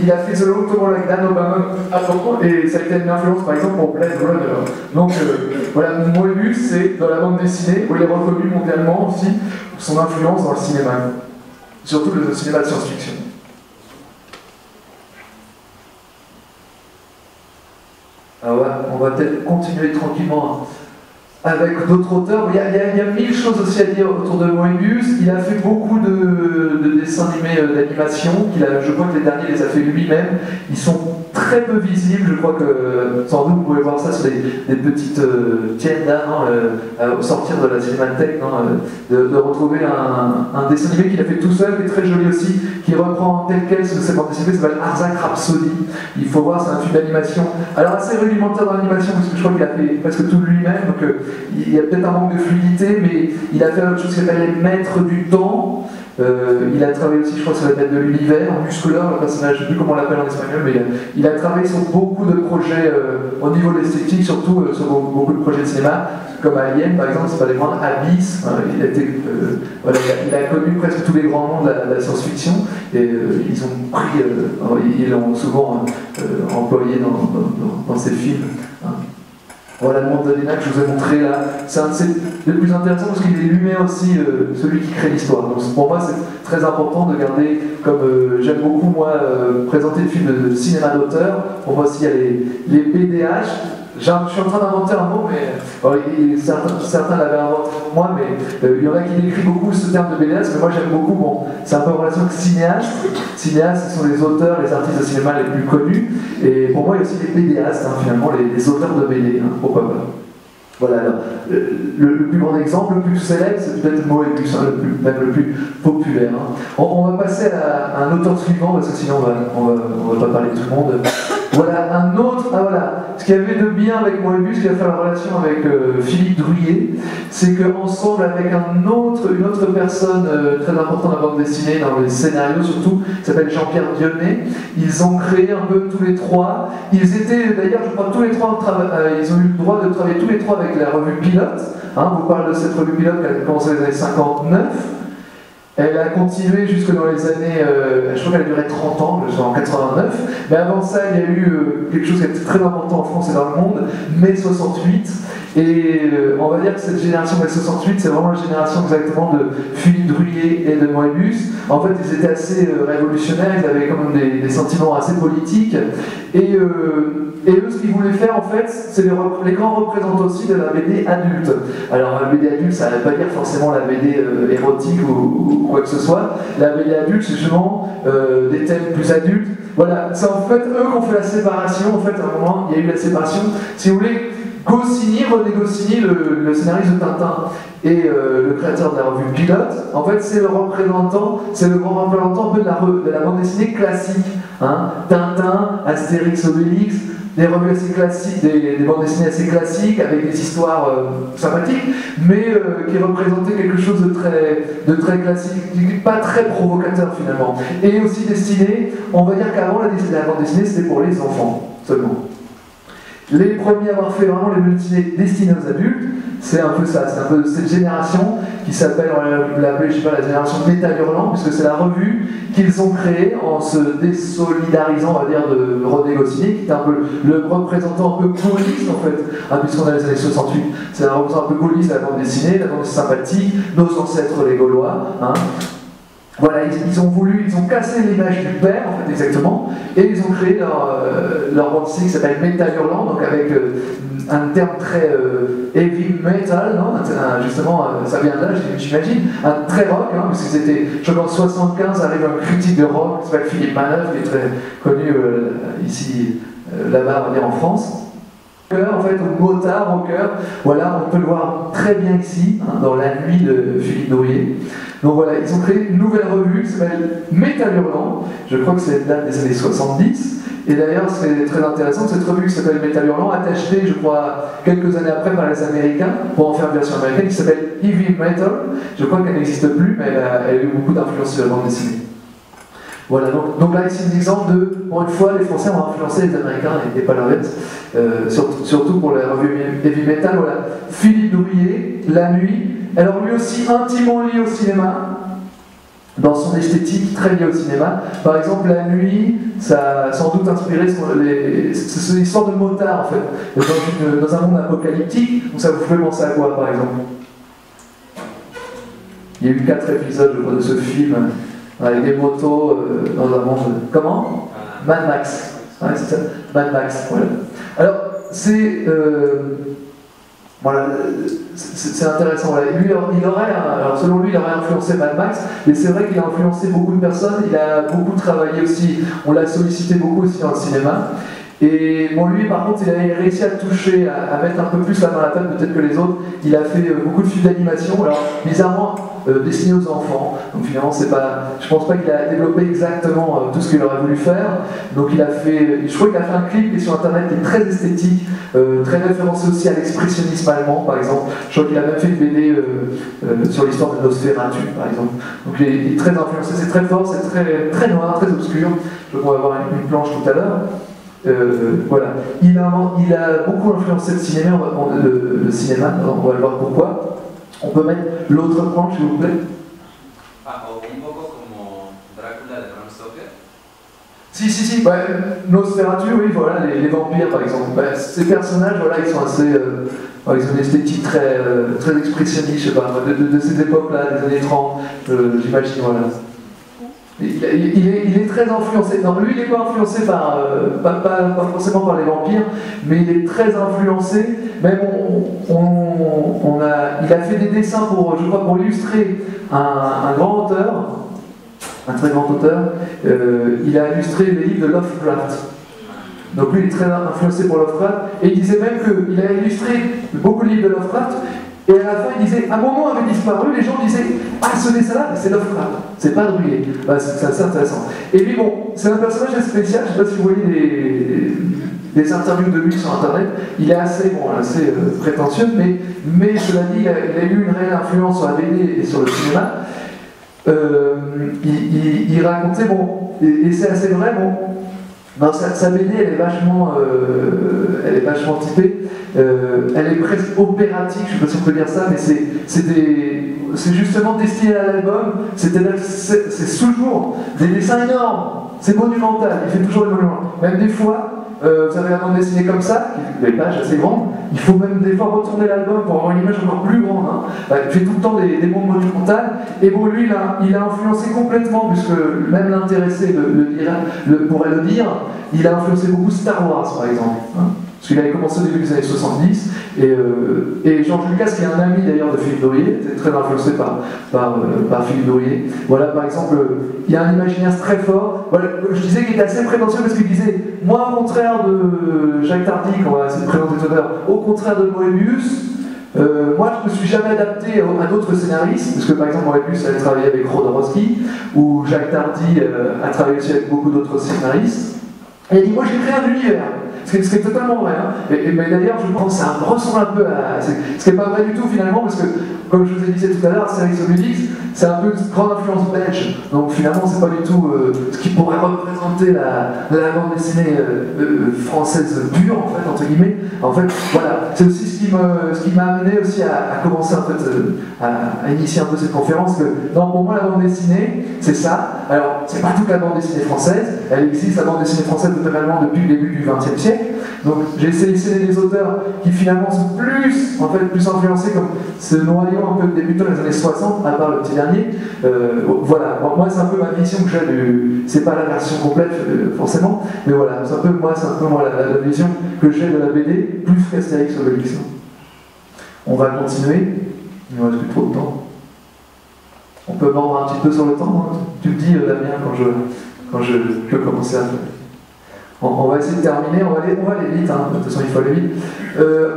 Speaker 3: il a fait The Long Tomorrow avec Dan O'Bannon à propos, et ça a été une influence, par exemple, pour Blade Runner. Donc voilà, Moebius, c'est dans la bande dessinée, où il est reconnu mondialement aussi pour son influence dans le cinéma, surtout le cinéma de science-fiction. Alors on va peut-être continuer tranquillement avec d'autres auteurs. Il y a 1000 choses aussi à dire autour de Moebius. Il a fait beaucoup de dessins animés d'animation. Je crois que les derniers les a fait lui-même. Ils sont très très peu visible. Je crois que sans doute vous pouvez voir ça sur des petites tiendas au sortir de la cinémathèque, de retrouver un dessin animé qu'il a fait tout seul, qui est très joli aussi, qui reprend tel quel ce ses bandes dessinées, ça s'appelle Arzak Rhapsody. Il faut voir, c'est un film d'animation. Alors assez rudimentaire dans l'animation, parce que je crois qu'il a fait presque tout de lui-même, donc il y a peut-être un manque de fluidité, mais il a fait autre chose qui s'appelle Les Maîtres du Temps. Il a travaillé aussi, je crois, sur la tête de l'univers, Musclor, le personnage, je ne sais plus comment on l'appelle en espagnol, mais il a travaillé sur beaucoup de projets au niveau de l'esthétique, surtout sur beaucoup de projets de cinéma, comme Alien, par exemple, c'est pas des moindres, Abyss, il a connu presque tous les grands noms de la science-fiction, et ils l'ont souvent employé dans ses films. Voilà le monde de l'ENA que je vous ai montré là. C'est un de ses les plus intéressants parce qu'il est lui-même aussi celui qui crée l'histoire. Donc pour moi c'est très important de garder, comme j'aime beaucoup moi présenter le film de cinéma d'auteur. Pour moi aussi il y a les BDH. Je suis en train d'inventer un mot, mais certains l'avaient inventé pour moi, mais il y en a qui décrit beaucoup ce terme de BDH, mais moi j'aime beaucoup. Bon, c'est un peu en relation avec cinéaste. Cinéastes, ce sont les auteurs, les artistes de cinéma les plus connus, et pour moi il y a aussi les BDastes, finalement, les auteurs de BD, pourquoi pas. Voilà, alors, le plus grand exemple, le plus célèbre, c'est peut-être Moebius, même le plus populaire. On va passer à un auteur suivant, parce que sinon on va pas parler de tout le monde. Voilà, un autre, ce qu'il y avait de bien avec Moebius, qui a fait la relation avec Philippe Drouillet, c'est qu'ensemble, avec une autre personne très importante dans la bande dessinée, dans les scénarios surtout, qui s'appelle Jean-Pierre Dionnet, ils ont créé un peu tous les trois. Ils étaient, d'ailleurs, je crois, tous les trois, ils ont eu le droit de travailler tous les trois avec la revue Pilote. Vous parlez de cette revue Pilote qui a commencé dans les années 59. Elle a continué jusque dans les années, je crois qu'elle a duré 30 ans, en 89. Mais avant ça, il y a eu quelque chose qui était très important en France et dans le monde, mai 68. Et on va dire que cette génération mai 68, c'est vraiment la génération exactement de Philippe Drouillet et de Moebius. En fait, ils étaient assez révolutionnaires, ils avaient quand même des sentiments assez politiques. Et eux, ce qu'ils voulaient faire, en fait, c'est les grands représentants aussi de la BD adulte. Alors, la BD adulte, ça ne veut pas dire forcément la BD érotique ou quoi que ce soit. La BD adulte, c'est justement des thèmes plus adultes. Voilà, c'est en fait eux qui ont fait la séparation. En fait, à un moment, il y a eu la séparation. Si vous voulez, René Goscinny, le scénariste de Tintin, et le créateur de la revue Pilote, en fait, c'est le grand représentant un peu de la bande dessinée classique. Tintin, Astérix, Obélix, des revues assez classiques, des bandes dessinées assez classiques, avec des histoires sympathiques, mais qui représentaient quelque chose de très classique, pas très provocateur finalement. Et aussi destiné, on va dire qu'avant la bande dessinée, c'était pour les enfants seulement. Les premiers à avoir fait vraiment les bandes dessinées destinées aux adultes, c'est un peu ça, c'est un peu cette génération qui s'appelle, on l'a appelée, la génération Métal Hurlant, puisque c'est la revue qu'ils ont créée en se désolidarisant, on va dire, de René Goscinny, qui est un peu le représentant un peu gaulliste, en fait, puisqu'on a les années 68. C'est un représentant un peu gaulliste de la bande dessinée sympathique, nos ancêtres les Gaulois. Voilà, ils ont cassé l'image du père, en fait, exactement, et ils ont créé leur bande dessinée qui s'appelle Métal Hurlant, donc avec un terme très heavy metal, justement, ça vient de là, j'imagine, un très rock, parce que c'était, je crois qu'en 75 arrive un critique de rock qui s'appelle Philippe Manœuvre, qui est très connu ici, là-bas, on va dire en France. En fait, au motard, rocker, voilà, on peut le voir très bien ici, dans La Nuit de Philippe Drouillet. Donc voilà, ils ont créé une nouvelle revue qui s'appelle Métal Hurlant, je crois que c'est date des années 70, et d'ailleurs c'est très intéressant, cette revue qui s'appelle Métal Hurlant a été achetée, je crois, quelques années après par les Américains, pour en faire une version américaine qui s'appelle Heavy Metal. Je crois qu'elle n'existe plus, mais elle a eu beaucoup d'influence sur la bande dessinée. Voilà, donc là ici un exemple de, pour une fois, les Français ont influencé les Américains et pas l'inverse, surtout pour la revue Heavy Metal. Voilà, Philippe Drouillet, La Nuit, alors lui aussi intimement lié au cinéma, dans son esthétique très liée au cinéma. Par exemple, La Nuit, ça a sans doute inspiré c'est l'histoire de motard en fait, dans un monde apocalyptique. Donc ça vous fait penser à quoi par exemple? Il y a eu 4 épisodes je crois, de ce film, avec des motos dans un monde. Comment? Mad Max. Ouais, c'est ça, Mad Max. Voilà. Alors, voilà, c'est intéressant. Voilà. Lui, alors selon lui, il aurait influencé Mad Max, mais c'est vrai qu'il a influencé beaucoup de personnes. Il a beaucoup travaillé aussi. On l'a sollicité beaucoup aussi dans le cinéma. Et bon, lui, par contre, il a réussi à toucher, à mettre un peu plus la main à la pâte, peut-être que les autres. Il a fait beaucoup de films d'animation, alors bizarrement destinés aux enfants. Donc finalement, c'est pas, je pense pas qu'il a développé exactement tout ce qu'il aurait voulu faire. Donc il a fait, je crois qu'il a fait un clip qui est sur internet qui est très esthétique, très référencé aussi à l'expressionnisme allemand, par exemple. Je crois qu'il a même fait une BD sur l'histoire de Nosferatu, par exemple. Donc il est très influencé, c'est très fort, c'est très, très noir, très obscur. Je crois qu'on va avoir une planche tout à l'heure. Voilà. Il a beaucoup influencé le cinéma, le cinéma, on va le voir pourquoi. On peut mettre l'autre planche, s'il vous plaît.
Speaker 4: Un poco como Drácula de Bram Stoker.
Speaker 3: Si, Nosferatu, oui, voilà, les vampires par exemple. Ces personnages, voilà, ils sont assez. Ils ont une esthétique très, très expressionniste, je sais pas, de ces époques-là, des années 30, j'imagine, voilà. Il est très influencé. Non, lui, il n'est pas influencé par, pas forcément par les vampires, mais il est très influencé. Même il a fait des dessins pour, je crois, pour illustrer un grand auteur, un très grand auteur. Il a illustré les livres de Lovecraft. Donc lui, il est très influencé pour Lovecraft. Et il disait même qu'il a illustré beaucoup de livres de Lovecraft. Et à la fin, il disait, un moment avait disparu, les gens disaient, ah, ce dessin-là, c'est Lovecraft, c'est pas Druillet. C'est assez intéressant. Et lui, bon, c'est un personnage assez spécial, je sais pas si vous voyez des interviews de lui sur internet, il est assez prétentieux, mais cela dit, il a eu une réelle influence sur la BD et sur le cinéma. Il racontait, bon, et c'est assez vrai, bon. Non, sa BD, elle est vachement typée. Elle est presque opératique, je ne sais pas si on peut dire ça, mais c'est justement destiné à l'album. C'est-à-dire que c'est toujours des dessins énormes. C'est monumental. Il fait toujours des monuments. Même des fois, vous avez un bande dessinée comme ça, des pages assez grandes. Il faut même des fois retourner l'album pour avoir une image encore plus grande. Il fait tout le temps des mondes monumentales. Et bon, lui, il a influencé complètement, puisque même l'intéressé pourrait le dire, il a influencé beaucoup Star Wars, par exemple. Parce qu'il avait commencé au début des années 70, et George Lucas, qui est un ami d'ailleurs de Philippe Dorier, était très influencé par Philippe Dorier. Voilà, par exemple, il y a un imaginaire très fort. Voilà, je disais qu'il était assez prétentieux parce qu'il disait, moi, au contraire de Jacques Tardy, quand on va essayer de présenter tout à l'heure, au contraire de Moebius, moi, je ne me suis jamais adapté à d'autres scénaristes, parce que par exemple, Moebius avait travaillé avec Jodorowsky, ou Jacques Tardy a travaillé aussi avec beaucoup d'autres scénaristes. Et il dit, moi, j'ai créé un univers. Ce qui est totalement vrai. Mais d'ailleurs, je pense que ça ressemble un peu à. Ce qui n'est pas vrai du tout finalement, parce que, comme je vous ai dit tout à l'heure, Astérix Obélix, c'est un peu une grande influence belge. Donc finalement, c'est pas du tout ce qui pourrait représenter la bande dessinée française pure, en fait, entre guillemets. En fait, voilà. C'est aussi ce qui m'a amené aussi à commencer en fait, à initier un peu cette conférence. Que, non, pour moi, la bande dessinée, c'est ça. Alors, c'est pas toute la bande dessinée française. Elle existe, la bande dessinée française, totalement depuis le début du XXe siècle. Donc j'ai sélectionné des auteurs qui finalement sont plus influencés comme ce noyau un peu débutant dans les années 60, à part le petit dernier. Voilà, bon, moi c'est un peu ma vision que j'ai c'est pas la version complète forcément, mais voilà, c'est un peu moi la vision que j'ai de la BD, plus qu'Astérix Obélix. On va continuer, il ne reste plus trop de temps. On peut mordre un petit peu sur le temps, hein. Tu me dis Damien quand je peux commencer à faire. On va essayer de terminer, on va aller vite, hein. De toute façon il faut aller vite.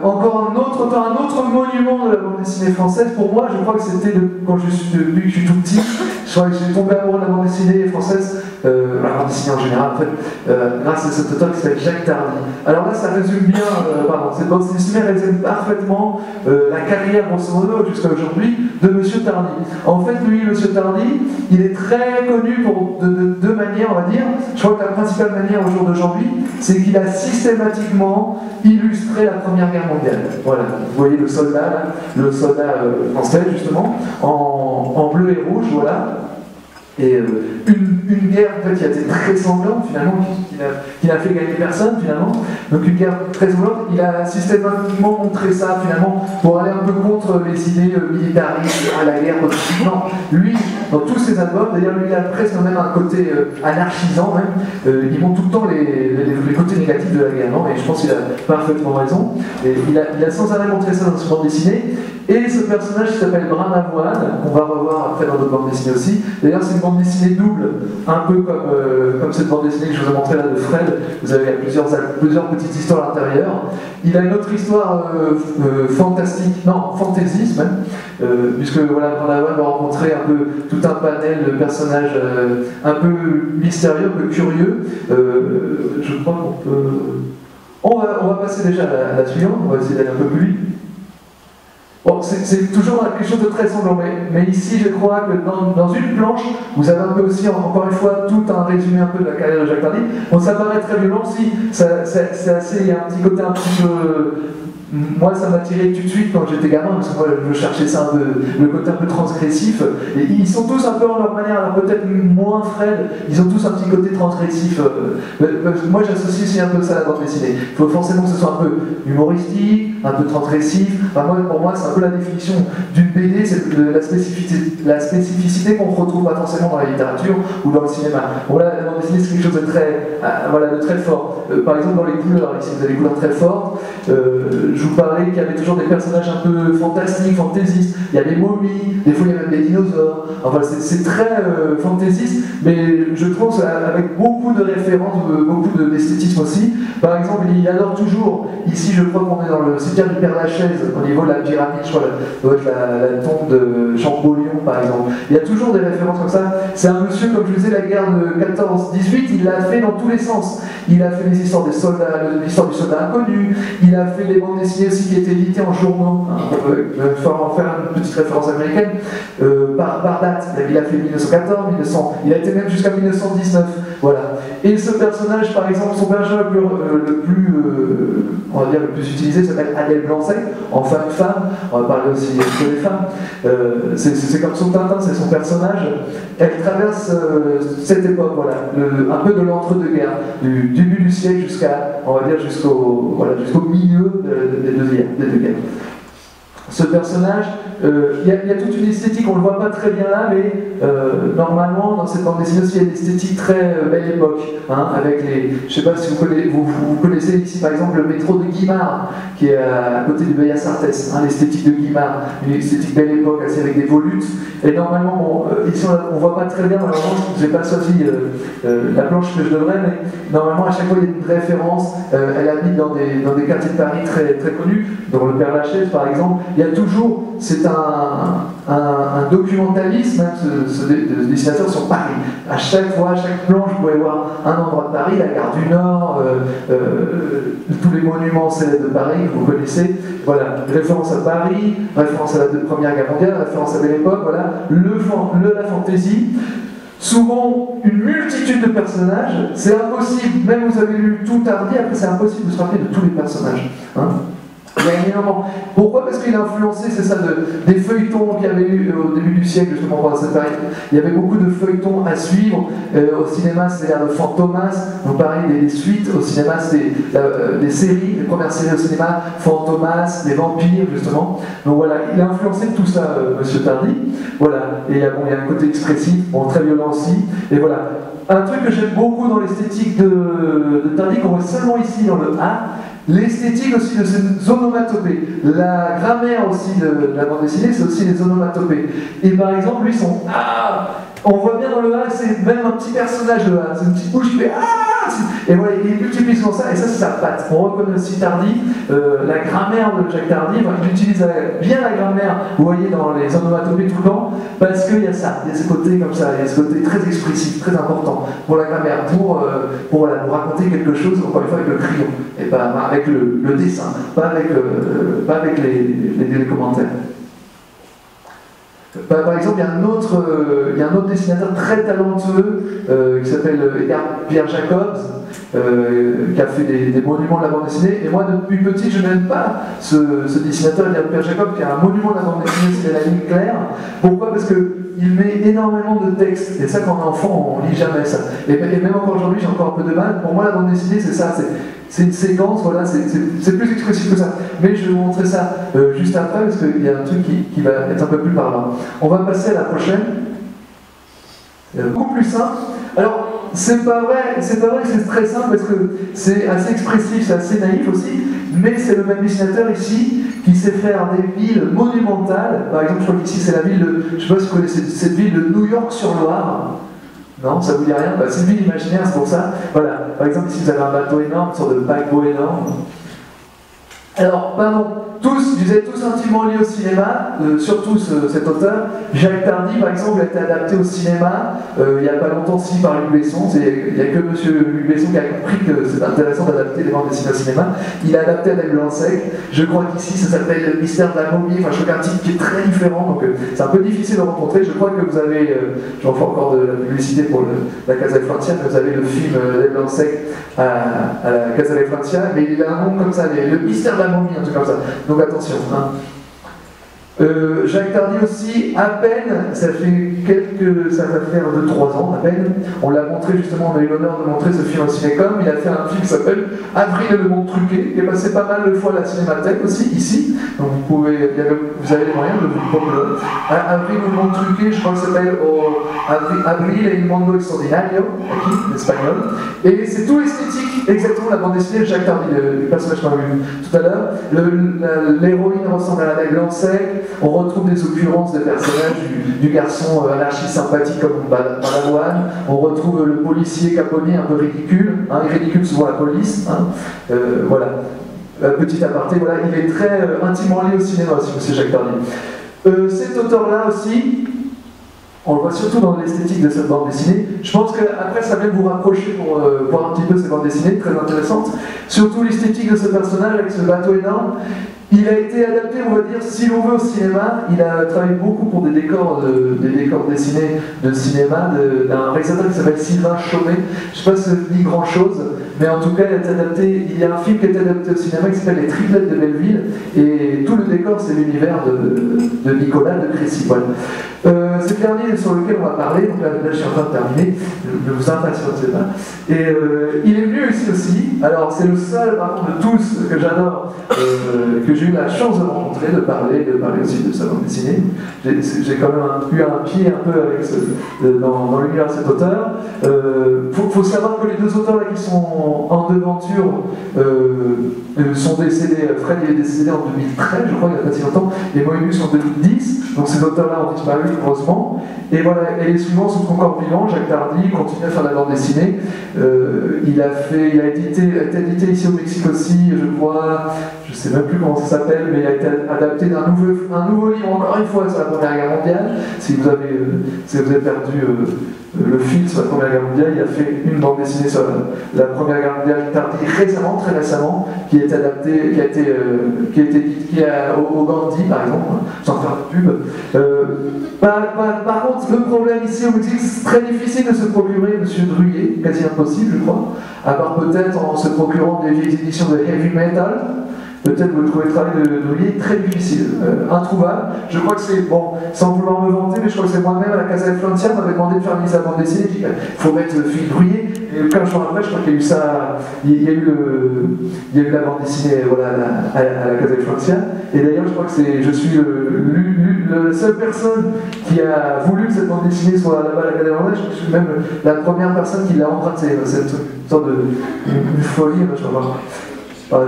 Speaker 3: Encore un autre monument de la bande dessinée française, pour moi je crois que c'était quand depuis que je suis tout petit, je crois que j'ai tombé amoureux de la bande dessinée française, la bande dessinée en général en fait, grâce à cet auteur qui s'appelle Jacques Tardy. Alors là ça résume bien, cette bande dessinée résume parfaitement la carrière grosso modo jusqu'à aujourd'hui de Monsieur Tardy. En fait lui, Monsieur Tardy, il est très connu pour de deux manières on va dire. Je crois que la principale manière au jour d'aujourd'hui, c'est qu'il a systématiquement illustré la Première Guerre mondiale. Voilà, vous voyez le soldat français justement, en bleu et rouge, voilà. Et une guerre en fait, qui a été très sanglante finalement, qui n'a fait gagner personne finalement. Donc une guerre très sanglante, il a systématiquement montré ça finalement pour aller un peu contre les idées militaristes, à la guerre. Non, lui, dans tous ses albums, d'ailleurs lui il a presque même un côté anarchisant même, il montre tout le temps les côtés négatifs. négatif de la guerre, non? Et je pense qu'il a parfaitement raison. Et il a sans arrêt montré ça dans ce bande dessinée. Et ce personnage qui s'appelle Brin d'Avoine, qu'on va revoir après dans d'autres bandes dessinées aussi. D'ailleurs, c'est une bande dessinée double, un peu comme cette bande dessinée que je vous ai montrée là de Fred. Vous avez plusieurs petites histoires à l'intérieur. Il a une autre histoire fantastique, non, fantaisiste même, puisque voilà, Brin d'Avoine va rencontrer un peu tout un panel de personnages un peu mystérieux, un peu curieux. Je crois qu'on peut... On va passer déjà à la suivante, on va essayer d'aller un peu plus vite. Bon, c'est toujours quelque chose de très semblant, mais ici je crois que dans une planche, vous avez un peu aussi, encore une fois, tout un résumé un peu de la carrière de Jacques Tardy. Bon, ça paraît très violent, si, c'est assez, il y a un petit côté un petit peu... Moi, ça m'a tiré tout de suite quand j'étais gamin, parce que moi, je cherchais ça un peu, le côté un peu transgressif. Et ils sont tous un peu en leur manière, alors peut-être moins Fred, ils ont tous un petit côté transgressif. Moi, j'associe aussi un peu ça à la bande dessinée. Il faut forcément que ce soit un peu humoristique, un peu transgressif. Enfin, pour moi, c'est un peu la définition d'une BD, c'est la spécificité qu'on ne retrouve pas forcément dans la littérature ou dans le cinéma. Bon, là, la bande dessinée, c'est quelque chose de très fort. Par exemple, dans les couleurs, ici, vous avez des couleurs très fortes. Je vous parlais qu'il y avait toujours des personnages un peu fantastiques, fantaisistes. Il y a des momies, des fois il y a même des dinosaures. Enfin, c'est très fantaisiste, mais je trouve avec beaucoup de références, beaucoup d'esthétisme aussi. Par exemple, il adore toujours, ici je crois qu'on est dans le cimetière du Père Lachaise, au niveau de la pyramide, je crois, doit être la tombe de Champollion par exemple. Il y a toujours des références comme ça. C'est un monsieur, comme je disais, la guerre de 14-18, il l'a fait dans tous les sens. Il a fait les histoires des soldats, l'histoire du soldat inconnu, il a fait des bandes dessinées aussi qui étaient éditées en journaux, pour faire une petite référence américaine, par date. Il a fait 1914, 1900, il a été même jusqu'à 1919, voilà. Et ce personnage, par exemple, son personnage on va dire le plus utilisé s'appelle Adèle Blanc-Sec, en femme, on va parler aussi des femmes. C'est comme son Tintin, c'est son personnage. Elle traverse cette époque, voilà, un peu de l'entre-deux-guerres, du début du siècle jusqu'au milieu des deux guerres. Ce personnage, il y a toute une esthétique, on ne le voit pas très bien là, mais normalement, dans cette bande dessinée aussi, il y a une esthétique très belle époque, hein, avec les... Je ne sais pas si vous connaissez ici, par exemple, le métro de Guimard, qui est à côté du Bayas Sartès, hein, l'esthétique de Guimard, une esthétique belle époque, assez avec des volutes. Et normalement, ici, on ne voit pas très bien, malheureusement, je n'ai pas choisi la planche que je devrais, mais normalement, à chaque fois, il y a une référence. Elle habite dans des quartiers de Paris très, très connus, dont le Père Lachaise, par exemple. Il y a toujours, c'est un documentalisme, hein, ce dessinateur sur Paris. À chaque fois, à chaque planche, vous pouvez voir un endroit de Paris, la gare du Nord, tous les monuments célèbres de Paris que vous connaissez. Voilà, référence à Paris, référence à la Première Guerre mondiale, référence à Belle Époque, voilà, la fantaisie. Souvent, une multitude de personnages, c'est impossible, même vous avez lu tout Tardy, après c'est impossible de se rappeler de tous les personnages. Hein. Il y a énormément. Pourquoi? Parce qu'il a influencé, c'est ça, des feuilletons qu'il y avait eu au début du siècle, justement pendant cette période. Il y avait beaucoup de feuilletons à suivre. Au cinéma, c'est-à-dire le Fantomas. Donc pareil, des suites. Au cinéma, c'est des séries, les premières séries au cinéma, Fantomas, les vampires, justement. Donc voilà, il a influencé tout ça, Monsieur Tardy. Voilà. Et il y a un côté expressif, très violent aussi. Et voilà. Un truc que j'aime beaucoup dans l'esthétique de Tardy, qu'on voit seulement ici dans le A, l'esthétique aussi de ces onomatopées. La grammaire aussi de la bande dessinée, c'est aussi les onomatopées. Et par exemple, lui, son A, on voit bien dans le A, c'est même un petit personnage de A, c'est une petite bouche qui fait A, et voilà, il multiplie souvent ça, et ça, c'est sa patte. On reconnaît aussi Tardy, la grammaire de Jacques Tardy, il utilise bien la grammaire, vous voyez, dans les onomatopées tout le temps, parce qu'il y a ça, il y a ce côté comme ça, il y a ce côté très expressif, très important pour la grammaire, pour raconter quelque chose, encore une fois, avec le crayon, et pas avec le dessin, pas avec les commentaires. Par exemple, il y a un autre dessinateur très talentueux qui s'appelle Pierre Jacobs, qui a fait des monuments de la bande dessinée. Et moi, depuis petit, je n'aime pas ce dessinateur, Pierre Jacobs, qui a un monument de la bande dessinée, c'est la ligne claire. Pourquoi? Parce qu'il met énormément de textes. Et ça, quand on est enfant, on lit jamais ça. Et même encore aujourd'hui, j'ai encore un peu de mal. Pour moi, la bande dessinée, c'est ça. C'est une séquence, voilà, c'est plus expressif que ça. Mais je vais vous montrer ça juste après, parce qu'il y a un truc qui va être un peu plus parlant. On va passer à la prochaine. Beaucoup plus simple. Alors, c'est pas vrai que c'est très simple parce que c'est assez expressif, c'est assez naïf aussi, mais c'est le même dessinateur ici qui sait faire des villes monumentales. Par exemple, je crois qu'ici c'est la ville de, je sais pas si vous connaissez cette ville de New York-sur-Loire. Non, ça vous dit rien? Bah, c'est une ville imaginaire, c'est pour ça. Voilà, par exemple ici vous avez un bateau énorme, une sorte de paquebot énorme. Alors, pardon, vous êtes tous intimement liés au cinéma, surtout cet auteur. Jacques Tardy, par exemple, a été adapté au cinéma il n'y a pas longtemps aussi par Luc Besson. Il n'y a que M. Luc Besson qui a compris que c'est intéressant d'adapter les bandes dessinées au cinéma. Il a adapté Adèle Blanc-Sec. Je crois qu'ici, ça s'appelle Le Mystère de la momie. Enfin, je crois qu'un titre qui est très différent, donc c'est un peu difficile de rencontrer. Je crois que vous avez, j'en fais encore de la publicité pour la Casa de Francia, vous avez le film Adèle Blanc-Sec à la Casa de Francia, mais il a un nom comme ça, Le Mystère de la momie, un truc comme ça. Donc attention. Hein. Jacques Tardy aussi, à peine, ça va faire 2-3 ans à peine, on l'a montré justement, on a eu l'honneur de montrer ce film au Cinécom. Il a fait un film qui s'appelle Avril et le monde truqué, qui est passé pas mal de fois à la Cinémathèque aussi, ici, donc vous avez les moyens de vous prendre Avril et le monde truqué, je crois que ça s'appelle Avril et il mondo extraordinario, en espagnol, et c'est tout esthétique, exactement la bande dessinée de Jacques Tardy, le personnage qu'on a vu tout à l'heure. L'héroïne ressemble à Adèle Blanc-Sec. On retrouve des occurrences des personnages du garçon anarchiste sympathique comme Balavoine. On retrouve le policier caponnier un peu ridicule. Hein, il ridicule souvent la police. Hein. Voilà. Petit aparté, voilà, il est très intimement lié au cinéma aussi, M. Jacques Tardy. Cet auteur-là aussi, on le voit surtout dans l'esthétique de cette bande dessinée. Je pense qu'après, ça vient vous rapprocher pour voir un petit peu ces bandes dessinées, très intéressantes. Surtout l'esthétique de ce personnage avec ce bateau énorme. Il a été adapté, on va dire, si l'on veut, au cinéma. Il a travaillé beaucoup pour des décors dessinés de cinéma d'un réalisateur qui s'appelle Sylvain Chaumet. Je ne sais pas si ça dit grand-chose, mais en tout cas, il y a un film qui a été adapté au cinéma qui s'appelle Les Triplettes de Belleville, et tout le décor, c'est l'univers de Nicolas de Crécy. Voilà. C'est le dernier sur lequel on va parler, donc là je suis en train de terminer, ne vous impatientez pas. Et il est venu ici aussi, alors c'est le seul par contre de tous que j'adore, que j'ai eu la chance de rencontrer, de parler aussi de sa bande dessinée. J'ai quand même eu un pied un peu avec dans l'univers de cet auteur. Faut savoir que les deux auteurs là, qui sont en devanture sont décédés. Fred est décédé en 2013, je crois, il n'y a pas si longtemps, et Moebius en 2010, donc ces auteurs-là ont disparu, heureusement. Et voilà, et les suivants sont encore vivants. Jacques Tardy continue à faire la bande dessinée. Il a été édité ici au Mexique aussi, je crois, je ne sais même plus comment ça s'appelle, mais il a été adapté d'un nouveau livre, encore une fois, sur la Première Guerre mondiale. Si vous avez perdu le fil sur la Première Guerre mondiale, il a fait une bande dessinée sur la Première Guerre mondiale Tardy récemment, très récemment, qui a été adaptée, qui a au Gandhi, par exemple, sans faire de pub. Par contre, le problème ici au Mexique, c'est très difficile de se procurer M. Druillet, quasi impossible, je crois, à part peut-être en se procurant des vieilles éditions de heavy metal. Peut-être vous trouvez le travail de Druillet très difficile, introuvable. Je crois que c'est, bon, sans vouloir me vanter, mais je crois que c'est moi-même à la Casa de Francia m'avait demandé de faire une mise à bande dessinée, il faut mettre Philippe Druillet. Et 15 jours après, je crois qu'il y a eu ça, il y a eu la bande dessinée voilà, à la Casa de Francia. Et d'ailleurs, je crois que je suis la seule personne qui a voulu que cette bande dessinée soit là-bas à la Casa de Francia. Je suis même la première personne qui l'a empruntée. C'est une sorte de folie, je crois.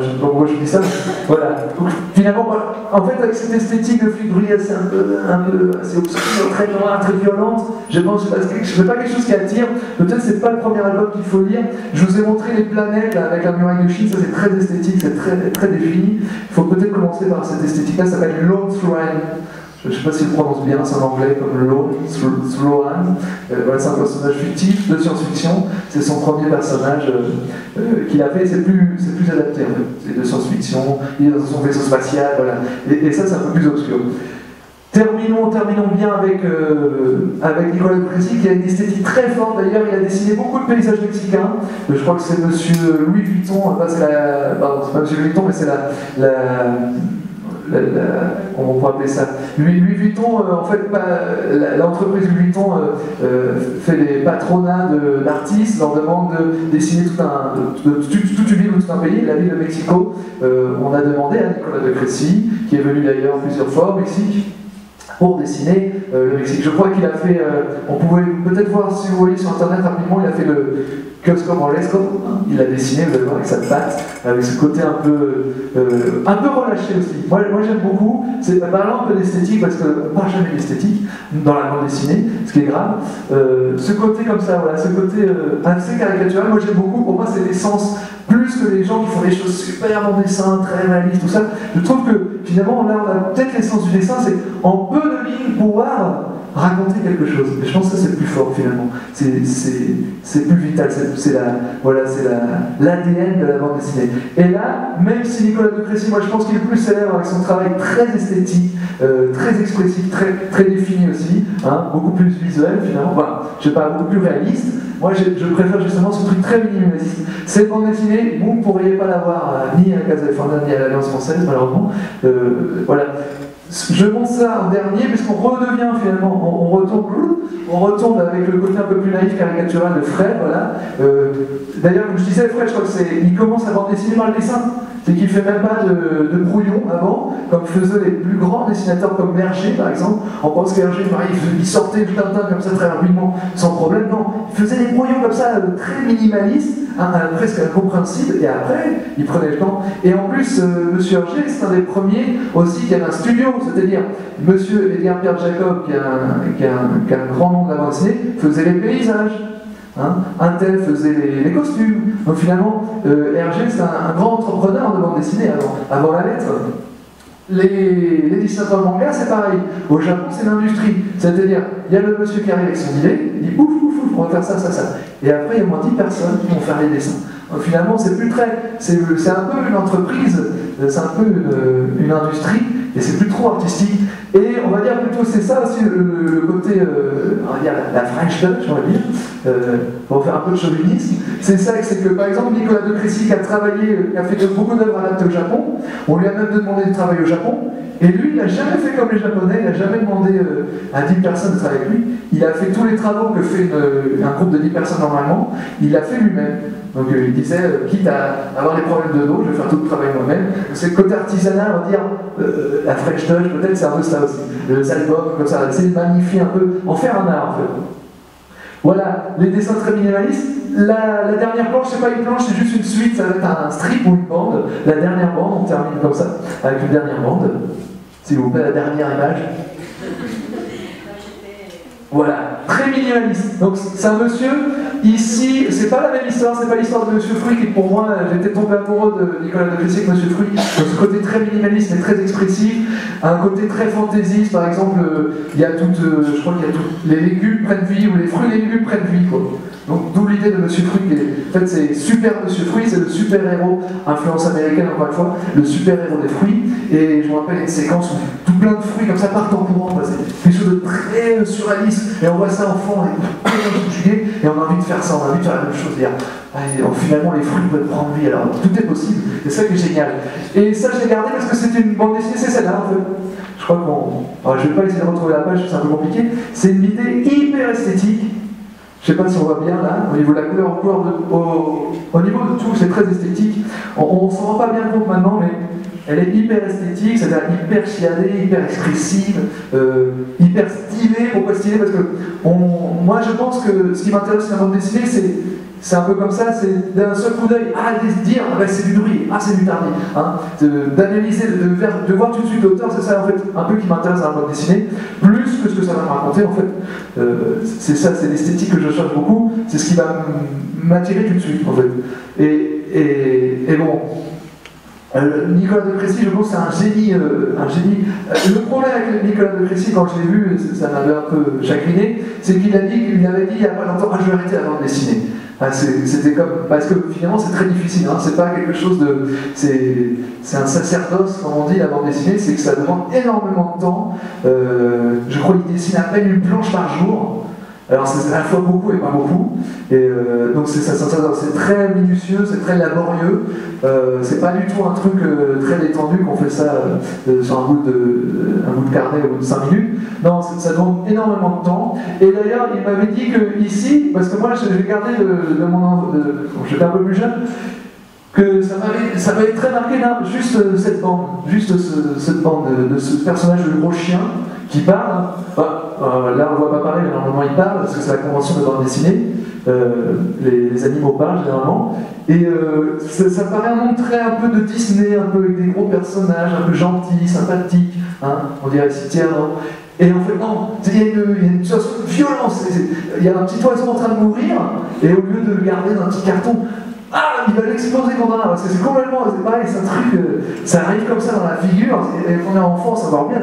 Speaker 3: Je sais pas pourquoi je dis ça, mais voilà. Donc, finalement, en fait, avec cette esthétique de Philippe Druillet assez assez obscure, très noire, très violente, je pense que c'est pas quelque chose qui attire. Peut-être c'est pas le premier album qu'il faut lire. Je vous ai montré les planètes là, avec la muraille de Chine, ça c'est très esthétique, c'est très, très défini. Il faut peut-être commencer par cette esthétique-là, ça s'appelle Lone Shrine. Je ne sais pas s'il prononce bien, c'est en anglais comme Lone Shrine. Voilà, c'est un personnage fictif de science-fiction. C'est son premier personnage qu'il a fait. C'est plus adapté en fait. C'est de science-fiction. Il est dans son vaisseau spatial. Voilà. Et ça, c'est un peu plus obscur. Terminons bien avec Nicolas de Crécy qui a une esthétique très forte. D'ailleurs, il a dessiné beaucoup de paysages mexicains. Je crois que c'est Monsieur Louis Vuitton. Pardon, c'est pas Monsieur Louis Vuitton, mais c'est comment on peut appeler ça, Louis Vuitton, en fait, l'entreprise Louis Vuitton fait des patronats d'artistes, leur demande de dessiner toute une ville ou tout un pays, la ville de Mexico. On a demandé à Nicolas de Crécy, qui est venu d'ailleurs plusieurs fois au Mexique, pour dessiner le Mexique. Je crois qu'il a fait, on pouvait peut-être voir si vous voyez sur internet rapidement, il a fait le Kiosco Morlesco, il a dessiné, vous allez voir, avec sa patte, avec ce côté un peu relâché aussi. Moi j'aime beaucoup, c'est parlant un peu d'esthétique, parce qu'on ne parle jamais d'esthétique dans la bande dessinée, ce qui est grave. Ce côté comme ça, voilà, ce côté assez caricatural, moi j'aime beaucoup, pour moi c'est l'essence, plus que les gens qui font des choses super en dessin, très réalistes, tout ça. Je trouve que finalement, là on a peut-être l'essence du dessin, c'est en peu de lignes pouvoir raconter quelque chose. Et je pense que ça c'est le plus fort finalement. C'est plus vital, c'est l'ADN de la bande dessinée. Et là, même si Nicolas de Crécy, moi je pense qu'il est plus célèbre avec son travail très esthétique, très expressif, très défini aussi, hein, beaucoup plus visuel finalement, enfin, je sais pas, beaucoup plus réaliste. Moi je préfère justement ce truc très minimaliste. Cette bande dessinée, vous ne pourriez pas l'avoir ni à Casa de Fernand ni à l'Alliance Française malheureusement. Voilà. Je montre ça en dernier, puisqu'on redevient finalement, on retourne avec le côté un peu plus naïf, caricatural de Fred, voilà. D'ailleurs, comme je disais, Fred, je crois il commence à bande dessiner par le dessin. C'est qu'il ne fait même pas de brouillon avant, comme faisaient les plus grands dessinateurs comme Hergé, par exemple. On pense qu'Hergé, il sortait du Tintin comme ça très rapidement, sans problème. Non, il faisait des brouillons comme ça, très minimalistes, presque incompréhensibles, et après, il prenait le temps. Et en plus, Monsieur Hergé, c'est un des premiers aussi qui avait un studio, c'est-à-dire Monsieur Edgar Pierre Jacob, qui a un grand nom de la bande dessinée, faisait les paysages. Hein, un tel faisait les costumes. Donc finalement, Hergé, c'est un grand entrepreneur de bande dessinée avant la lettre. Les dessinateurs de manga, c'est pareil. Au Japon, c'est l'industrie. C'est-à-dire, il y a le monsieur qui arrive avec son idée, il dit pouf, pouf, pouf, on va faire ça, ça, ça. Et après, il y a au moins 10 personnes qui vont faire les dessins. Donc finalement, c'est plus très. C'est un peu une entreprise, c'est un peu une industrie, et c'est plus trop artistique. Et on va dire plutôt, c'est ça aussi le côté, on va dire la French touch, on va dire, pour faire un peu de chauvinisme. C'est ça, c'est que par exemple, Nicolas de Crécy qui a fait beaucoup d'œuvres adaptées au Japon, on lui a même demandé de travailler au Japon, et lui, il n'a jamais fait comme les Japonais, il n'a jamais demandé à 10 personnes de travailler avec lui, il a fait tous les travaux que fait un groupe de 10 personnes normalement, il l'a fait lui-même. Donc il disait, quitte à avoir des problèmes de dos, je vais faire tout le travail moi-même. C'est le côté artisanal, on va dire, la French touch, peut-être c'est un peu ça aussi. Les albums, comme ça, c'est magnifier un peu, en faire un art en fait. Voilà, les dessins très minimalistes. La dernière planche, c'est pas une planche, c'est juste une suite, ça va être un strip ou une bande. La dernière bande, on termine comme ça, avec une dernière bande. S'il vous plaît, la dernière image. Voilà, très minimaliste. Donc c'est un monsieur, ici, c'est pas la même histoire, c'est pas l'histoire de Monsieur Fruit qui pour moi, j'étais tombé amoureux de Nicolas de Crécy avec Monsieur Fruit. Donc ce côté très minimaliste mais très expressif, un côté très fantaisiste, par exemple, il y a je crois qu'il y a les légumes prennent vie, ou les fruits et les légumes prennent vie, quoi. Donc d'où l'idée de Monsieur Fruit, qui est, en fait c'est super Monsieur Fruit, c'est le super-héros, influence américaine encore une fois, le super-héros des fruits, et je me rappelle une séquence où tout plein de fruits comme ça partent en courant, c'est quelque chose de très surréaliste, et on voit ça en fond, et on a envie de faire ça, on a envie de faire la même chose, finalement les fruits peuvent prendre vie, alors tout est possible, c'est ça qui est génial. Et ça je l'ai gardé parce que c'était une bande dessinée, c'est celle-là en fait. Je crois alors je vais pas essayer de retrouver la page, c'est un peu compliqué, c'est une idée hyper esthétique. Je ne sais pas si on voit bien là, au niveau de la couleur, au niveau de tout, c'est très esthétique. On ne s'en rend pas bien compte maintenant, mais elle est hyper esthétique, c'est-à-dire hyper chiadée, hyper expressive, hyper stylée. Pourquoi stylée? Parce que moi je pense que ce qui m'intéresse dans la bande dessinée, c'est un peu comme ça, c'est d'un seul coup d'œil, de dire, c'est du Druillet, c'est du Tardy, hein, d'analyser, de voir tout de suite l'auteur, c'est ça en fait, un peu qui m'intéresse dans la bande dessinée, plus que ce que ça va me raconter en fait. C'est ça, c'est l'esthétique que je cherche beaucoup, c'est ce qui va m'attirer tout de suite en fait. Et bon, Nicolas de Crécy, je pense que c'est un génie. Le problème avec Nicolas de Crécy, quand je l'ai vu, ça m'avait un peu chagriné, c'est qu'il avait dit il n'y a pas longtemps, je vais arrêter la bande dessinée. C'était comme, parce que finalement c'est très difficile, hein, c'est pas quelque chose de, c'est un sacerdoce comme on dit la bande dessinée, c'est que ça demande énormément de temps. Je crois qu'il dessine à peine une planche par jour. Alors c'est à la fois beaucoup et pas beaucoup, et donc c'est très minutieux, c'est très laborieux, c'est pas du tout un truc très détendu qu'on fait ça sur un bout de carnet au bout de 5 minutes. Non, ça demande énormément de temps, et d'ailleurs il m'avait dit que ici, parce que moi j'ai gardé quand j'étais un peu plus jeune, que ça m'avait très marqué là, juste cette bande de ce personnage de gros chien, qui parle. Là, on ne voit pas parler, mais normalement, il parle, parce que c'est la convention de bande dessinée. Les animaux parlent généralement. Et ça paraît un monde très un peu de Disney, un peu avec des gros personnages, un peu gentils, sympathiques. Hein, on dirait si tiens, non. Et en fait, non, il y a une situation de violence. Il y a un petit oiseau en train de mourir, et au lieu de le garder dans un petit carton, il va l'exploser contre un arbre. Parce que c'est complètement, c'est pareil, c'est un truc, ça arrive comme ça dans la figure, et quand on est enfant, ça va bien,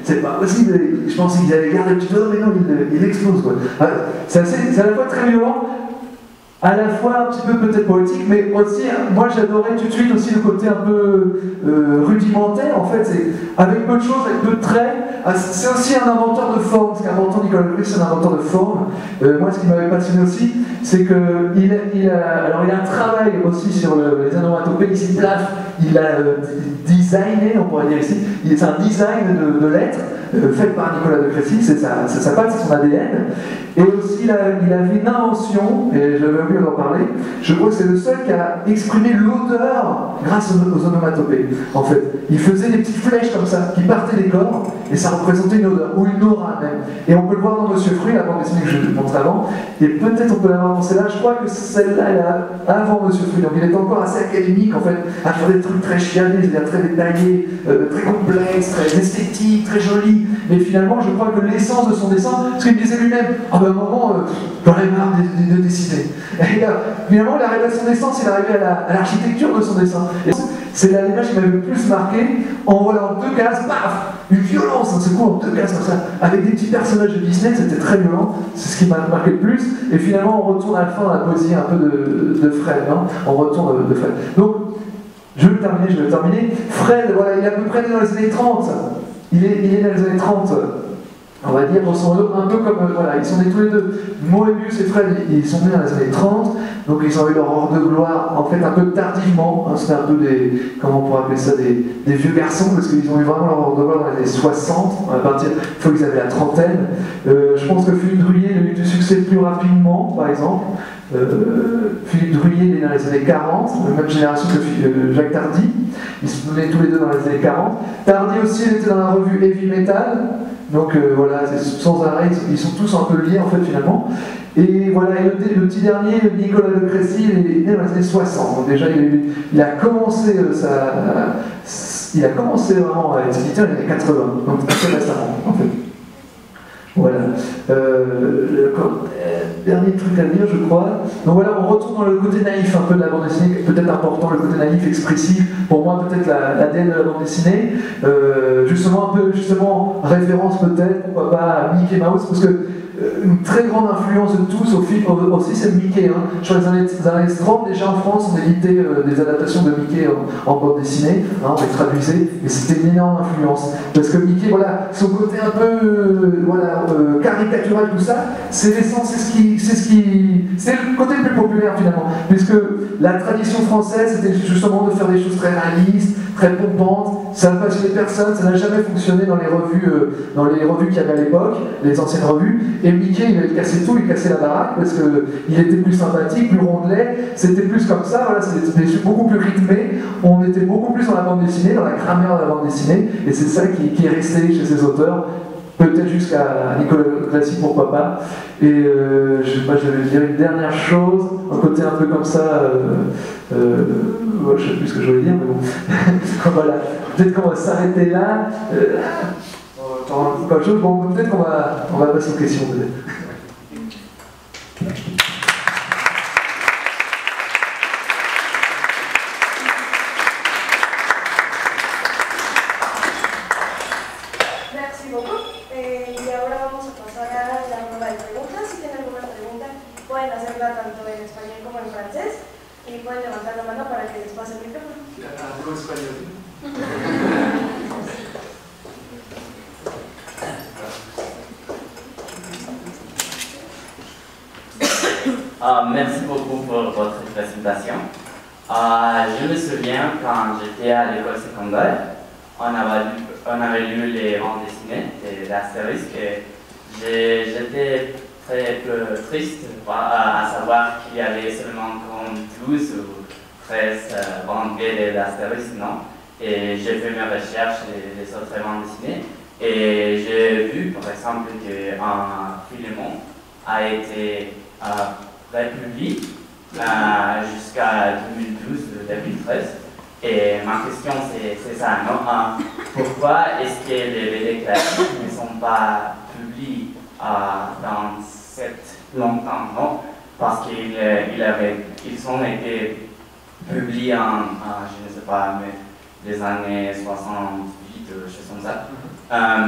Speaker 3: c'est pas possible. Je pense qu'ils avaient gardé le petit oiseau, mais non, il explose, quoi. C'est à la fois très violent, à la fois un petit peu peut-être poétique, mais aussi, moi j'adorais tout de suite aussi le côté un peu rudimentaire, en fait, c'est avec peu de choses, avec peu de traits. C'est aussi un inventeur de forme, ce qu'inventeur Nicolas Leclerc, c'est un inventeur de forme. Moi, ce qui m'avait passionné aussi, c'est qu'il a un travail aussi sur les onomatopées, ici, plaf, il a designé, on pourrait dire ici, c'est un design de lettres fait par Nicolas de Crécy, c'est sa patte, c'est son ADN. Et aussi, il avait une invention, et j'avais oublié d'en parler, je crois que c'est le seul qui a exprimé l'odeur grâce aux onomatopées. En fait, il faisait des petites flèches comme ça, qui partaient des corps, et ça représentait une odeur, ou une aura même. Et on peut le voir dans Monsieur Fruit, la bande dessinée que je vous montre avant, et peut-être on peut l'avoir dans celle-là, je crois que celle-là, elle est avant Monsieur Fruit, donc il est encore assez académique, en fait, à faire des trucs très chialés, c'est-à-dire très détaillés, très complexes, très esthétiques, très jolis. Mais finalement, je crois que l'essence de son dessin, ce qu'il disait lui-même, à un moment, j'en ai marre de dessiner. Et finalement, il arrive à son essence, il arrive à l'architecture de son dessin. Et c'est l'image qui m'avait le plus marqué, en deux cases, paf, une violence, d'un coup, en deux cases comme ça, avec des petits personnages de Disney, c'était très violent, c'est ce qui m'a marqué le plus. Et finalement, on retourne à la fin à la poésie un peu de Fred, hein, on retourne de Fred. Donc, je vais le terminer. Fred, voilà, il est à peu près né dans les années 30. Il est dans les années 30, on va dire, un peu comme, voilà, ils sont nés tous les deux. Moebius et Fred, ils sont nés dans les années 30, donc ils ont eu leur heure de gloire, en fait, un peu tardivement. Hein, c'était un peu des, comment on pourrait appeler ça, des vieux garçons, parce qu'ils ont eu vraiment leur heure de gloire dans les années 60, à partir, une fois qu'ils avaient la trentaine. Je pense que Philippe Druillet a eu du succès plus rapidement, par exemple. Philippe Druillet il est dans les années 40, la même génération que Jacques Tardy. Ils sont nés tous les deux dans les années 40. Tardy aussi, il était dans la revue Heavy Metal. Donc voilà, sans arrêt, ils sont tous un peu liés en fait finalement. Et voilà, et le petit dernier, Nicolas de Crécy, il est né dans les années 60. Donc déjà, il a commencé vraiment à être éditeur dans les années 80, donc assez récemment en fait. Voilà. Dernier truc à dire, je crois. Donc voilà, on retourne dans le côté naïf un peu de la bande dessinée, peut-être important, le côté naïf, expressif. Pour moi, peut-être l'ADN de la bande dessinée. Justement, un peu, référence peut-être, pourquoi pas, à Mickey Mouse, parce que une très grande influence de tous aussi, c'est Mickey. Hein. Sur les années 30, déjà en France, on éditait des adaptations de Mickey en bande dessinée, hein, on les traduisait, et c'était une énorme influence. Parce que Mickey, voilà, son côté un peu caricatural, tout ça, c'est l'essence, c'est le côté le plus populaire finalement. Puisque la tradition française, c'était justement de faire des choses très réalistes, très pompantes, ça n'a pas passionné personne, ça n'a jamais fonctionné dans les revues qu'il y avait à l'époque, les anciennes revues. Et Mickey, il avait cassé tout, il cassait la baraque parce qu'il était plus sympathique, plus rondelet, c'était plus comme ça, voilà, c'était beaucoup plus rythmé, on était beaucoup plus dans la bande dessinée, dans la grammaire de la bande dessinée, et c'est ça qui est resté chez ces auteurs, peut-être jusqu'à Nicolas Crécy, pourquoi pas. Et je sais pas, je vais dire une dernière chose, un côté un peu comme ça, je sais plus ce que je voulais dire, mais bon, voilà, peut-être qu'on va s'arrêter là. Bon, peut-être qu'on va passer aux questions.
Speaker 5: Merci beaucoup. Y ahora vamos a pasar a la ronda de preguntas. Si tienen alguna pregunta, pueden hacerla tanto en español como en francés y pueden levantar la mano para que les pase el micrófono.
Speaker 3: ¿Hablo español?
Speaker 6: Merci beaucoup pour votre présentation. Je me souviens quand j'étais à l'école secondaire, on avait lu les bandes dessinées d'Astérix et j'étais très triste à savoir qu'il y avait seulement comme 12 ou 13 bandes d'Astérix, non. Et j'ai fait mes recherches des autres bandes dessinées Et j'ai vu, par exemple, qu'un Philémon a été republié jusqu'à 2012-2013. Et ma question, c'est ça, non? Pourquoi est-ce que les BD classiques ne sont pas publiés dans cette longtemps, non? Parce qu'ils ont été publiés je ne sais pas, mais les années 68, choses comme ça.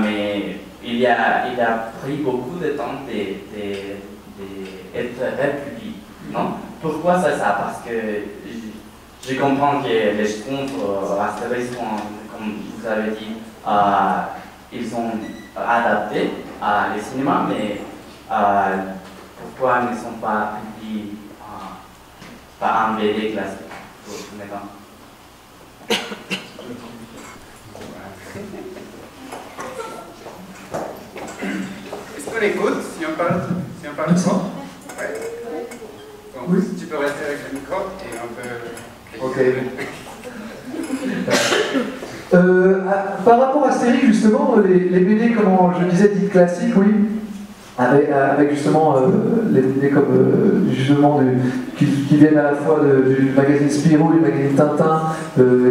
Speaker 6: Mais il a pris beaucoup de temps d'être republié, non? Pourquoi ça? Parce que je comprends que les Schtroumpfs, Astérix, comme vous avez dit, ils sont adaptés à les cinémas, mais pourquoi ils ne sont pas publiés par un BD classique maintenant?
Speaker 7: Est-ce qu'on écoute si on parle fort? Ouais. Donc, oui. Tu peux rester avec le micro et on peut...
Speaker 3: Ok. Par rapport à Astérix, justement, les BD, comme je disais, dites classiques, oui, avec justement les BD comme justement qui viennent à la fois du magazine Spirou, du magazine Tintin,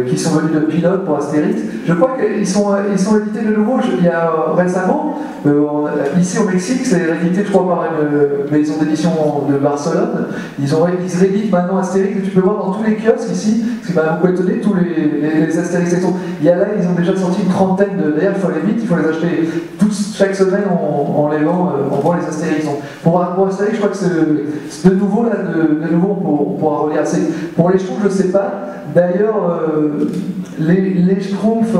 Speaker 3: qui sont venus de pilote pour Astérix. Je crois qu'ils sont édités de nouveau. Il y a récemment, ici au Mexique, c'est édité, je crois, par une maison d'édition de Barcelone. Ils rééditent maintenant Astérix, que tu peux voir dans tous les kiosques ici, ce qui m'a beaucoup étonné, tous les Astérix. Il y a là, ils ont déjà sorti une trentaine de. D'ailleurs, il faut aller vite, il faut les acheter chaque semaine en les vend. On voit les Astérix. Pour Astérix, je crois que c'est de nouveau, là, de nouveau, on pourra relire. Pour les Schtroumpfs, je ne sais pas. D'ailleurs, les Schtroumpfs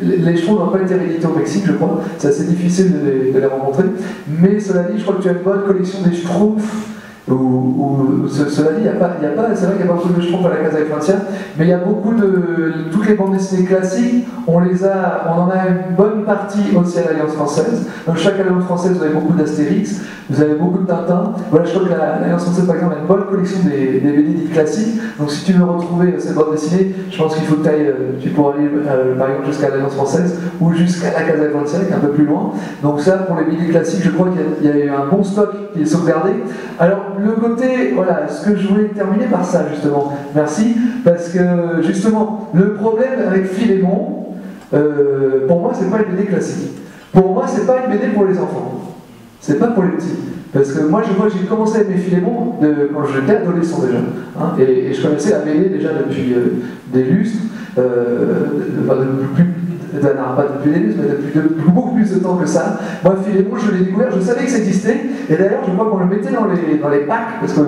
Speaker 3: n'ont pas été réédités au Mexique, je crois. C'est assez difficile de les rencontrer. Mais cela dit, je crois que tu as une bonne collection des Schtroumpfs. Cela dit, c'est vrai qu'il n'y a pas beaucoup de Schtroumpfs à la Casa de Francia, mais il y a beaucoup toutes les bandes dessinées classiques, on en a une bonne partie aussi à l'Alliance française. Dans chaque Alliance française, vous avez beaucoup d'Astérix, vous avez beaucoup de Tintin. Voilà, je crois que l'Alliance française, par exemple, a une bonne collection des BD dites classiques. Donc si tu veux retrouver cette bande dessinée, je pense qu'il faut que tu pourras aller par exemple jusqu'à l'Alliance française ou jusqu'à la Casa de Francia, qui est un peu plus loin. Donc ça, pour les BD classiques, je crois qu'il y a eu un bon stock qui est sauvegardé. Alors, le côté, voilà, ce que je voulais terminer par ça, justement. Merci, parce que, justement, le problème avec Philémon, pour moi, c'est pas une BD classique. Pour moi, c'est pas une BD pour les enfants. C'est pas pour les petits. Parce que moi, j'ai commencé à aimer Philémon quand j'étais adolescent déjà. Hein, et je connaissais la BD déjà depuis des lustres, pas depuis des lustres, mais depuis beaucoup plus de temps que ça. Moi, Philémon, je l'ai découvert, je savais que ça existait, et d'ailleurs, je crois qu'on le mettait dans les packs, parce que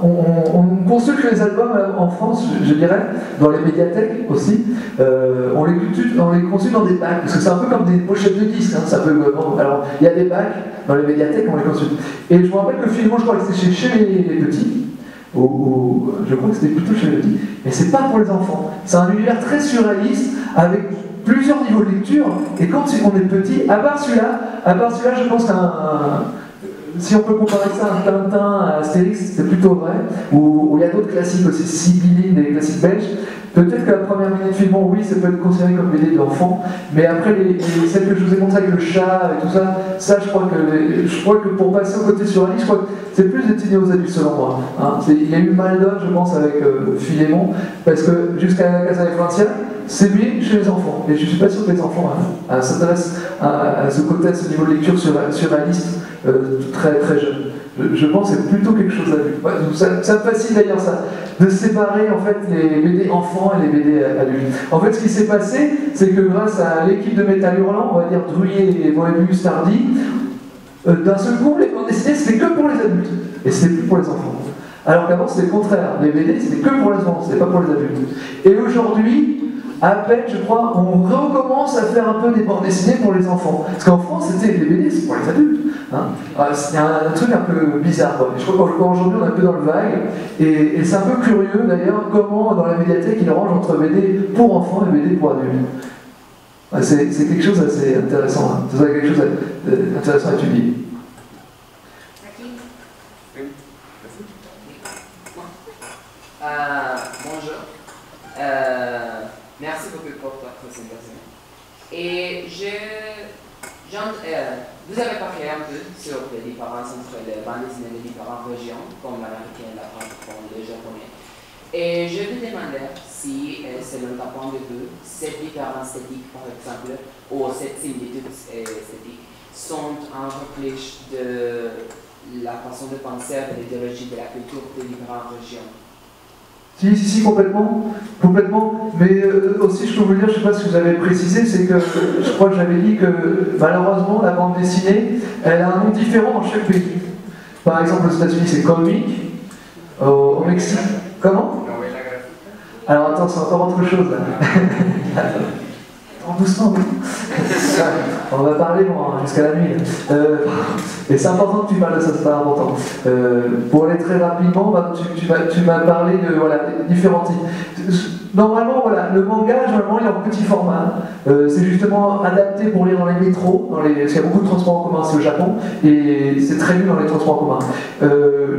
Speaker 3: on consulte les albums en France, je dirais, dans les médiathèques aussi. On les consulte dans des packs, parce que c'est un peu comme des pochettes de disques. Hein, alors, il y a des packs dans les médiathèques, on les consulte. Et je me rappelle que Philémon, je crois que c'était chez les petits. Je crois que c'était plutôt chez les petits, mais c'est pas pour les enfants. C'est un univers très surréaliste avec plusieurs niveaux de lecture. Et quand on est petit, à part celui-là, je pense si on peut comparer ça à un Tintin, à Astérix, c'est plutôt vrai. Ou il y a d'autres classiques aussi, Sibylline, des classiques belges. Peut-être que la première BD de Philémon, oui, ça peut être considéré comme BD d'enfant, mais après celles que je vous ai montrées avec le chat et tout ça, je crois que pour passer au côté surréaliste, je crois que c'est plus destiné aux adultes selon moi. Hein. Il y a eu mal d'homme, je pense, avec Philémon, parce que jusqu'à la Casa de Francia, c'est mieux chez les enfants. Et je ne suis pas sûr que les enfants s'intéressent à ce côté, à ce niveau de lecture surréaliste très très jeune. Je pense que c'est plutôt quelque chose d'adulte. Ouais, ça me fascine d'ailleurs ça, de séparer en fait les BD enfants et les BD adultes. En fait, ce qui s'est passé, c'est que grâce à l'équipe de Métal Hurlant, on va dire Druillet et Moebius Tardy, d'un seul coup, les bandes dessinées, c'était que pour les adultes. Et c'était plus pour les enfants. Alors qu'avant, c'était le contraire. Les BD, c'était que pour les enfants, c'était pas pour les adultes. Et aujourd'hui, à peine, je crois, on recommence à faire un peu des bandes dessinées pour les enfants. Parce qu'en France, c'était les BD, c'est pour les adultes. Hein. C'est un truc un peu bizarre. Quoi. Je crois qu'aujourd'hui, on est un peu dans le vague. Et c'est un peu curieux, d'ailleurs, comment, dans la médiathèque, ils rangent entre BD pour enfants et BD pour adultes. C'est quelque chose d'assez intéressant. Hein. C'est quelque chose d'intéressant à étudier.
Speaker 8: Bonjour. Merci beaucoup pour ta présentation. Et vous avez parlé un peu sur les différences entre les bandes dessinées des différentes régions, comme l'américaine, la francophone, le japonais. Et je me demandais si, selon ta point de vue, cette différence esthétique, par exemple, ou cette similitude esthétique, sont un reflet de la façon de penser de l'idéologie de la culture des différentes régions.
Speaker 3: Si, complètement. Mais aussi, je peux vous dire, je ne sais pas si vous avez précisé, c'est que je crois que j'avais dit que malheureusement, la bande dessinée, elle a un nom différent dans chaque pays. Par exemple, aux États-Unis, c'est comic. Au Mexique, comment? Alors attends, c'est encore autre chose là. Doucement, on va parler jusqu'à la nuit. Et c'est important que tu parles de ça, c'est pas important. Pour aller très rapidement, tu m'as parlé de différents types. Normalement, le manga, généralement, il est en petit format. C'est justement adapté pour lire dans les métros, parce qu'il y a beaucoup de transports en commun, c'est au Japon, et c'est très lu dans les transports en commun.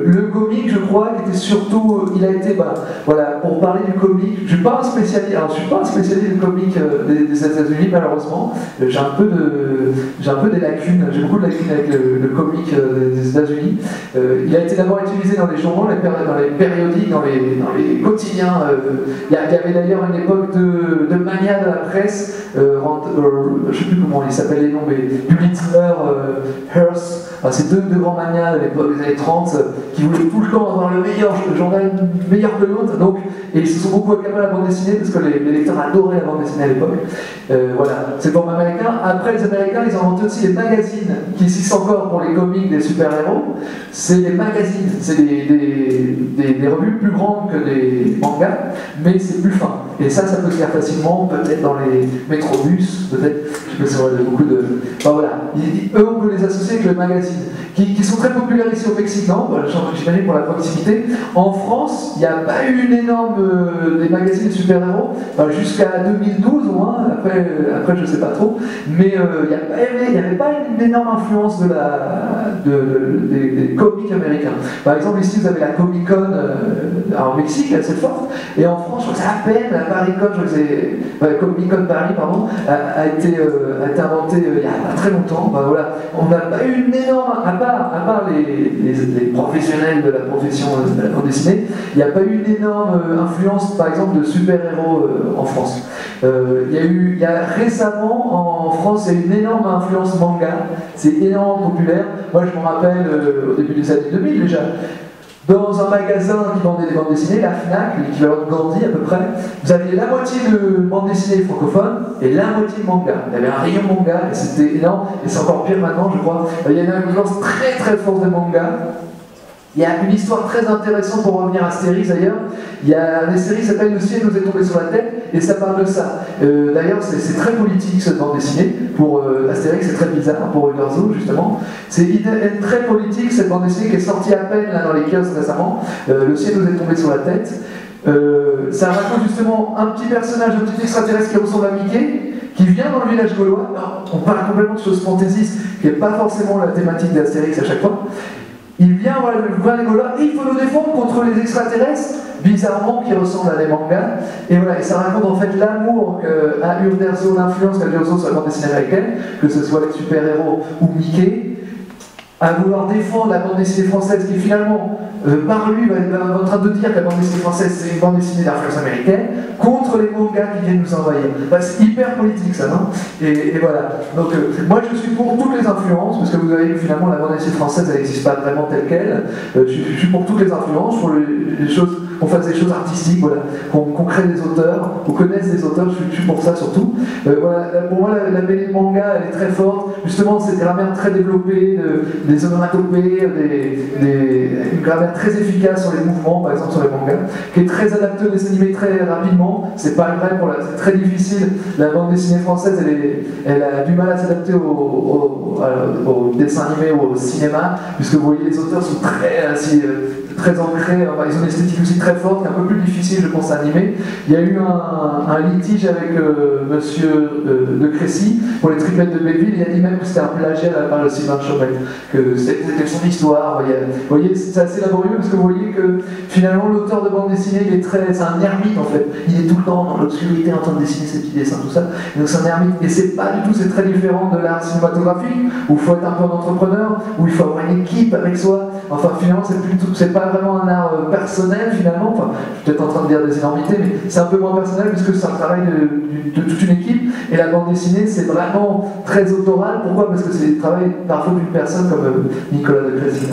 Speaker 3: Le comic, je crois, il a été, pour parler du comic, je ne suis pas un spécialiste du comic des États-Unis, malheureusement. J'ai un peu des lacunes, j'ai beaucoup de lacunes avec le comic des États-Unis. Il a été d'abord utilisé dans les journaux, dans les périodiques, dans les quotidiens. Il y avait d'ailleurs une époque de mania de la presse, je ne sais plus comment ils s'appellent les noms, mais Pulitzer, Hearst, c'est deux grands manias de l'époque des années 30 qui voulaient tout le temps avoir le journal meilleur que l'autre, et ils se sont beaucoup accaparés à la bande dessinée parce que les lecteurs adoraient la bande dessinée à l'époque. C'est le format américain. Après, les Américains, ils ont inventé aussi les magazines qui existent encore pour les comics des super-héros. C'est des magazines, c'est des revues plus grandes que des mangas, mais c'est plus fin. Et ça peut se faire facilement, peut-être dans les métrobus, peut-être, je sais pas si on a beaucoup de... Eux, on peut les associer avec le magazine, qui sont très populaires ici au Mexique, non? J'imagine pour la proximité. En France, il n'y a pas eu une énorme... des magazines de super-héros, jusqu'à 2012 au moins, après je sais pas trop, mais il n'y avait pas une énorme influence des comics américains. Par exemple, ici, vous avez la Comic-Con en Mexique, elle est assez forte, et en France, je crois que c'est à peine, la Paris-Con, je crois que c'est... Comic-Con Paris, pardon, a été inventé il n'y a pas très longtemps. On n'a pas eu une énorme... À part les professionnels de la profession de la bande dessinée, il n'y a pas eu une énorme influence, par exemple, de super-héros en France. Il y a récemment, en France, il y a une énorme influence manga. C'est énormément populaire. Moi, je me rappelle, au début des années 2000 déjà, dans un magasin qui vendait des bandes dessinées, la FNAC, l'équivalent de Gandhi à peu près, vous aviez la moitié de bandes dessinées francophones et la moitié de manga. Il y avait un rayon manga et c'était énorme, et c'est encore pire maintenant, je crois. Il y a une influence très très forte de manga. Il y a une histoire très intéressante pour revenir à Astérix d'ailleurs. Il y a une série qui s'appelle Le ciel nous est tombé sur la tête et ça parle de ça. D'ailleurs, c'est très politique cette bande dessinée. Pour Astérix, c'est très bizarre pour Uderzo justement. C'est très politique cette bande dessinée qui est sortie à peine là, dans les kiosques récemment. Le ciel nous est tombé sur la tête. Ça raconte justement un petit personnage, un petit extraterrestre qui ressemble à Mickey, qui vient dans le village gaulois. Alors, on parle complètement de choses fantaisistes, qui n'est pas forcément la thématique d'Astérix à chaque fois. Il vient voir les Gaulois et il faut nous défendre contre les extraterrestres, bizarrement, qui ressemblent à des mangas. Et ça raconte en fait l'amour qu'a Uderzo, l'influence qu'a Uderzo sur la bande dessinée américaine, que ce soit les super-héros ou Mickey, à vouloir défendre la bande dessinée française qui finalement, par lui, va être en train de dire que la bande dessinée française c'est une bande dessinée d'influence américaine, contre les mangas qui viennent nous envahir. C'est hyper politique ça, non? Et voilà. Donc moi je suis pour toutes les influences, parce que vous avez vu finalement la bande dessinée française elle n'existe pas vraiment telle qu'elle. Je suis pour toutes les influences, pour les choses, qu'on fasse des choses artistiques, qu'on crée des auteurs, qu'on connaisse des auteurs, je suis pour ça surtout. Pour moi la BD de manga elle est très forte, justement c'est une grammaire très développée, des onomatopées, une grammaire très efficace sur les mouvements, par exemple sur les mangas, qui est très adaptée au dessin animé très rapidement. C'est pas vrai, c'est très difficile. La bande dessinée française, elle a du mal à s'adapter au dessin animé ou au cinéma, puisque vous voyez les auteurs sont très ancrés, ils ont une esthétique aussi très forte, un peu plus difficile je pense à animer. Il y a eu un litige avec monsieur de Crécy pour les triplettes de Belleville, il a dit même que c'était un plagiat à la part de Sylvain Chaumet, que c'était son histoire. Vous voyez, c'est assez laborieux parce que vous voyez que finalement l'auteur de bande dessinée, c'est un ermite en fait. Il est tout le temps dans l'obscurité en train de dessiner ses petits dessins, tout ça. Donc c'est un ermite. Et c'est pas du tout, c'est très différent de l'art cinématographique, où il faut être un peu un entrepreneur, où il faut avoir une équipe avec soi. Enfin, finalement, c'est pas vraiment un art personnel, finalement. Enfin, je suis peut-être en train de dire des énormités, mais c'est un peu moins personnel, puisque c'est un travail de toute une équipe. Et la bande dessinée, c'est vraiment très autoral. Pourquoi? Parce que c'est le travail parfois d'une personne comme Nicolas de Crécy.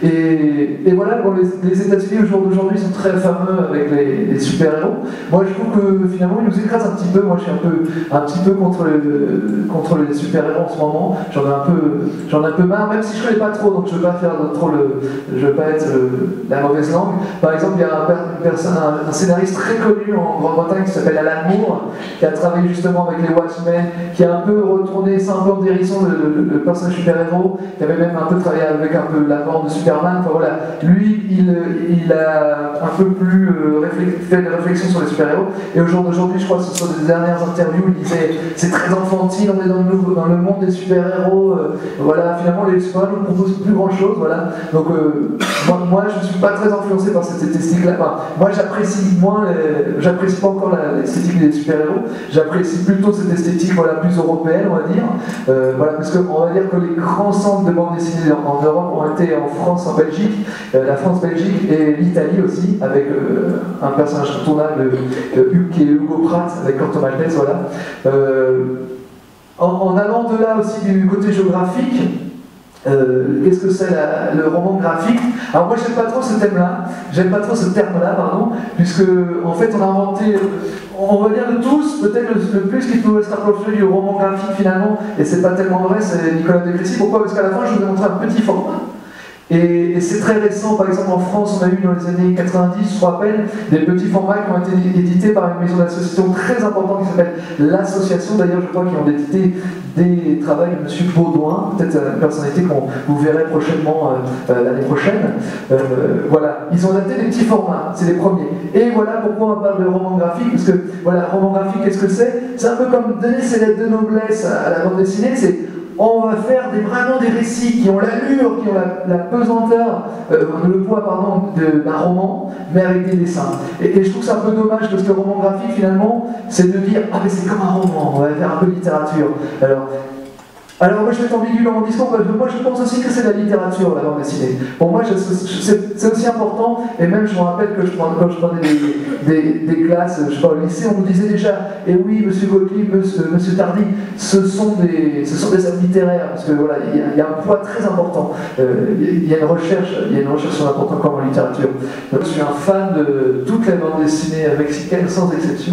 Speaker 3: Et voilà, bon, les États-Unis au jour d'aujourd'hui sont très fameux avec les super-héros. Moi, je trouve que finalement, ils nous écrasent un petit peu. Moi, je suis un petit peu contre les super-héros en ce moment. J'en ai un peu marre, même si je ne connais pas trop, donc je ne veux pas faire je veux pas être la mauvaise langue. Par exemple, il y a un scénariste très connu en Grande-Bretagne qui s'appelle Alan Moore, qui a travaillé justement avec les Watchmen, qui a un peu retourné, c'est un peu en dérision le personnage super-héros, qui avait même un peu travaillé avec un peu la mort de Superman. Enfin voilà, lui, il a un peu plus fait des réflexions sur les super-héros. Et au jour d'aujourd'hui, je crois que ce sont des dernières interviews, il disait c'est très infantile, on est dans le monde des super-héros. Voilà, finalement, les super-héros ne proposent plus grand-chose. Voilà. Donc, moi, je ne suis pas très influencé par cette esthétique-là. Enfin, moi, j'apprécie pas encore l'esthétique des super-héros. J'apprécie plutôt cette esthétique, voilà, plus européenne, on va dire. Voilà, parce qu'on va dire que les grands centres de bande dessinée en Europe ont été en France, en Belgique, la France-Belgique et l'Italie aussi, avec un personnage incontournable qui est Hugo Pratt, avec Corto Maltese, voilà. En allant de là aussi du côté géographique, qu'est-ce que c'est le roman graphique? Alors moi j'aime pas trop ce thème-là, j'aime pas trop ce terme-là, pardon, puisque en fait on a inventé, on va dire de tous, peut-être le plus qui pouvait se rapprocher du roman graphique finalement, et c'est pas tellement vrai, c'est Nicolas de Crécy. Pourquoi? Parce qu'à la fin je vous ai montré un petit format. Et c'est très récent, par exemple en France, on a eu dans les années 90, je me rappelle, des petits formats qui ont été édités par une maison d'association très importante qui s'appelle l'Association, d'ailleurs je crois qu'ils ont édité des travaux de M. Baudouin, peut-être une personnalité qu'on vous verrez prochainement l'année prochaine. Voilà, ils ont adapté des petits formats, c'est les premiers. Et voilà pourquoi on parle de roman graphique, parce que voilà, roman graphique, qu'est-ce que c'est? C'est un peu comme donner ses lettres de noblesse à la bande dessinée, c'est on va faire vraiment des récits qui ont l'allure, qui ont la pesanteur, le poids, pardon, d'un roman, mais avec des dessins. Et je trouve ça un peu dommage parce que le roman graphique, finalement, c'est de dire ah mais c'est comme un roman, on va faire un peu de littérature. Alors moi je vais être ambigu dans mon discours parce que moi je pense aussi que c'est de la littérature la bande dessinée. Pour moi c'est aussi important, et même je me rappelle que quand je prenais des classes, je sais pas, au lycée, on nous disait déjà, et oui monsieur Gottlieb, monsieur Tardy, ce sont des œuvres littéraires, parce que voilà, il y a un poids très important, il y a une recherche sur l'important comme en littérature. Donc, je suis un fan de toutes les bandes dessinées mexicaines sans exception.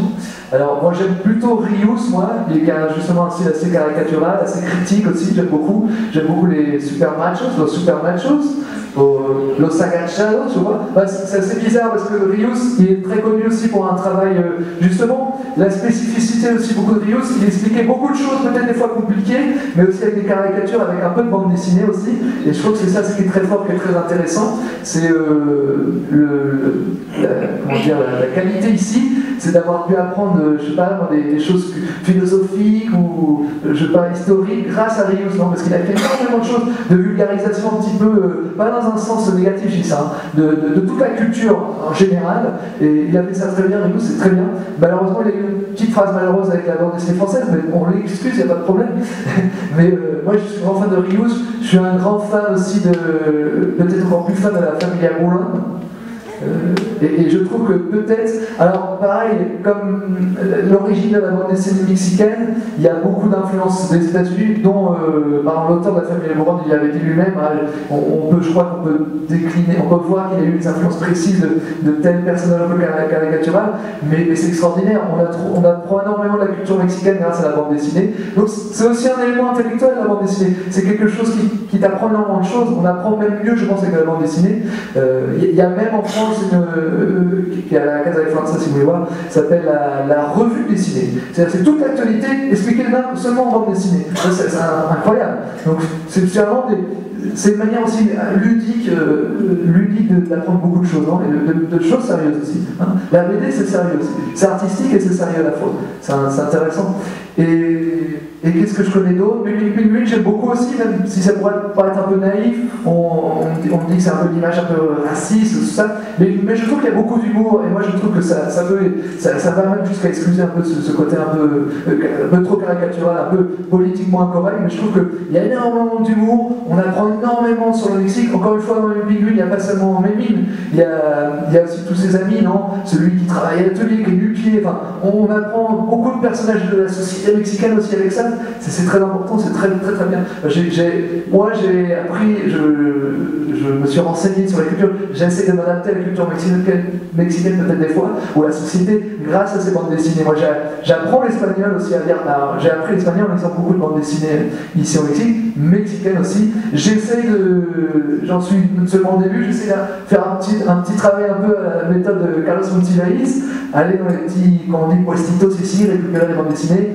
Speaker 3: Alors moi j'aime plutôt Rius, moi, qui a justement un style assez caricatural, assez critique aussi, j'aime beaucoup les super machos, los agachados, tu vois. Bah, c'est assez bizarre parce que Rius, il est très connu aussi pour un travail, justement, la spécificité aussi beaucoup de Rius, il expliquait beaucoup de choses, peut-être des fois compliquées, mais aussi avec des caricatures, avec un peu de bande dessinée aussi, et je trouve que c'est ça ce qui est très fort, qui est très intéressant, c'est la qualité ici, c'est d'avoir pu apprendre, je sais pas, des choses philosophiques ou, je sais pas, historiques grâce à Rius, non, parce qu'il a fait énormément de choses, de vulgarisation un petit peu, pas dans un sens négatif, je dis ça, de toute la culture en général, et il a fait ça très bien, Rius, c'est très bien. Malheureusement, il a eu une petite phrase malheureuse avec la bande dessinée française, mais on l'excuse, il n'y a pas de problème. Mais moi, je suis un grand fan de Rius, je suis un grand fan aussi peut-être encore plus fan de la famille Moulin. Et je trouve que peut-être, alors pareil, comme l'origine de la bande dessinée mexicaine, il y a beaucoup d'influences des États-Unis, dont par exemple l'auteur de la famille Lebrun, il avait dit lui-même, je crois qu'on peut décliner, on peut voir qu'il y a eu des influences précises de tels personnages un peu caricaturales, mais c'est extraordinaire, on apprend énormément de la culture mexicaine grâce à la bande dessinée. Donc c'est aussi un élément intellectuel la bande dessinée, c'est quelque chose qui t'apprend énormément de choses, on apprend même mieux je pense avec la bande dessinée. Il y a même en France qui est à la Casa de Fuerza, si vous voulez voir, s'appelle la revue dessinée. C'est-à-dire c'est toute l'actualité expliquée seulement en bande dessinée. C'est incroyable. Donc c'est vraiment c'est une manière aussi ludique d'apprendre beaucoup de choses, hein, et de choses sérieuses aussi. Hein. La BD, c'est sérieux aussi. C'est artistique et c'est sérieux à la fois. C'est intéressant. Et qu'est-ce que je connais d'autre? Penguin, j'aime beaucoup aussi, même si ça pourrait paraître un peu naïf. On me dit que c'est un peu l'image un peu raciste, tout ça. Mais je trouve qu'il y a beaucoup d'humour, et moi je trouve que ça va même jusqu'à excuser un peu ce côté un peu trop caricatural, un peu politiquement incorrect, mais je trouve qu'il y a énormément d'humour, on apprend énormément sur le Mexique. Encore une fois, dans les Penguin, il n'y a pas seulement Mémine, il y a aussi tous ses amis, non? Celui qui travaille à l'atelier, qui est nu-pied, enfin, on apprend beaucoup de personnages de la société mexicaine aussi avec ça. C'est très important, c'est très bien. Moi j'ai appris, je me suis renseigné sur la culture, j'essaie de m'adapter à la culture mexicaine peut-être des fois, ou à la société, grâce à ces bandes dessinées. Moi j'apprends l'espagnol aussi à lire. J'ai appris l'espagnol en lisant beaucoup de bandes dessinées ici au Mexique, mexicaines aussi. J'en suis seulement au début, j'essaie de faire un petit travail un peu à la méthode de Carlos Monsiváis, aller dans les petits, quand on dit puestitos ici, récupérer les bandes dessinées.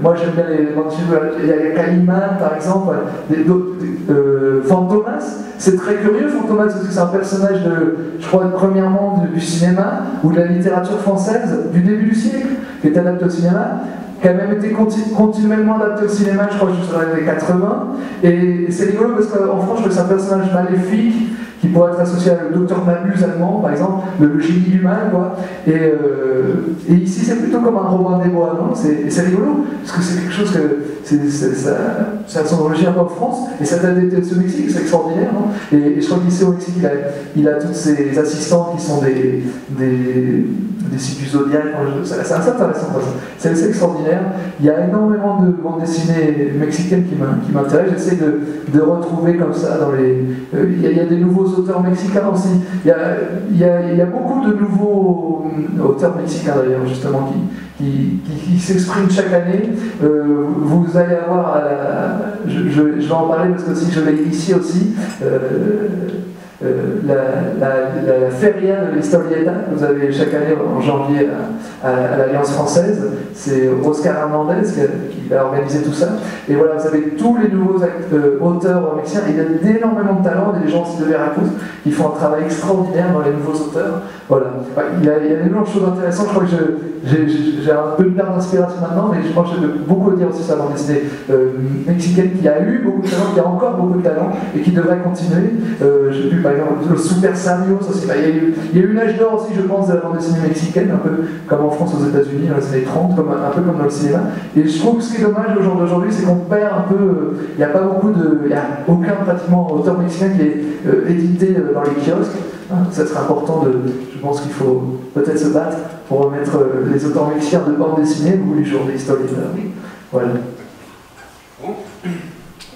Speaker 3: Moi j'aime bien les bandes dessinées, il y a Calimán par exemple, Fantomas, c'est très curieux. Fantomas, parce que c'est un personnage je crois, premièrement du cinéma ou de la littérature française du début du siècle, qui est adapté au cinéma, qui a même été continuellement adapté au cinéma, je crois, jusqu'aux années 80. Et c'est rigolo parce qu'en France, je trouve que c'est un personnage maléfique qui pourrait être associé à le docteur Mabuse allemand, par exemple, le génie du mal, quoi. Et ici, c'est plutôt comme un Robin des Bois, non? C'est rigolo, parce que c'est quelque chose que ça a son origine un peu en France, et ça date de ce Mexique, c'est extraordinaire, non? Et je crois qu'ici au Mexique, il a tous ses assistants qui sont des sites du Zodiac. C'est assez intéressant, c'est extraordinaire. Il y a énormément de bandes dessinées mexicaines qui m'intéressent. J'essaie de retrouver comme ça dans les. Il y a des nouveaux auteurs mexicains aussi. Il y a beaucoup de nouveaux auteurs mexicains d'ailleurs, justement, qui s'expriment chaque année. Vous allez avoir, je vais en parler parce que aussi je l'ai ici aussi. La Feria de l'Historieta, que vous avez chaque année en janvier à l'Alliance française, c'est Oscar Hernandez qui va organiser tout ça. Et voilà, vous avez tous les nouveaux auteurs mexicains. Il y a d'énormément de talents, des gens aussi de Veracruz qui font un travail extraordinaire dans les nouveaux auteurs. Voilà, il y a énormément de choses intéressantes. Je crois que j'ai un peu de perte d'inspiration maintenant, mais je pense que j'ai beaucoup à dire aussi sur la bande dessinée mexicaine qui a eu beaucoup de talent, qui a encore beaucoup de talent et qui devrait continuer. J'ai pu par exemple le Super Sarios aussi. Il y a eu l'âge d'or aussi, je pense, de la bande dessinée mexicaine, un peu comme en France, aux États-Unis, dans les années 30, un peu comme dans le cinéma. Et je trouve que ce qui est dommage au jour d'aujourd'hui, c'est qu'on perd un peu. Il n'y a pas beaucoup il n'y a aucun pratiquement auteur mexicain qui est édité dans les kiosques. Ça serait important je pense qu'il faut peut-être se battre pour remettre les auteurs mexicains de bande dessinée ou les journées historiques. Voilà.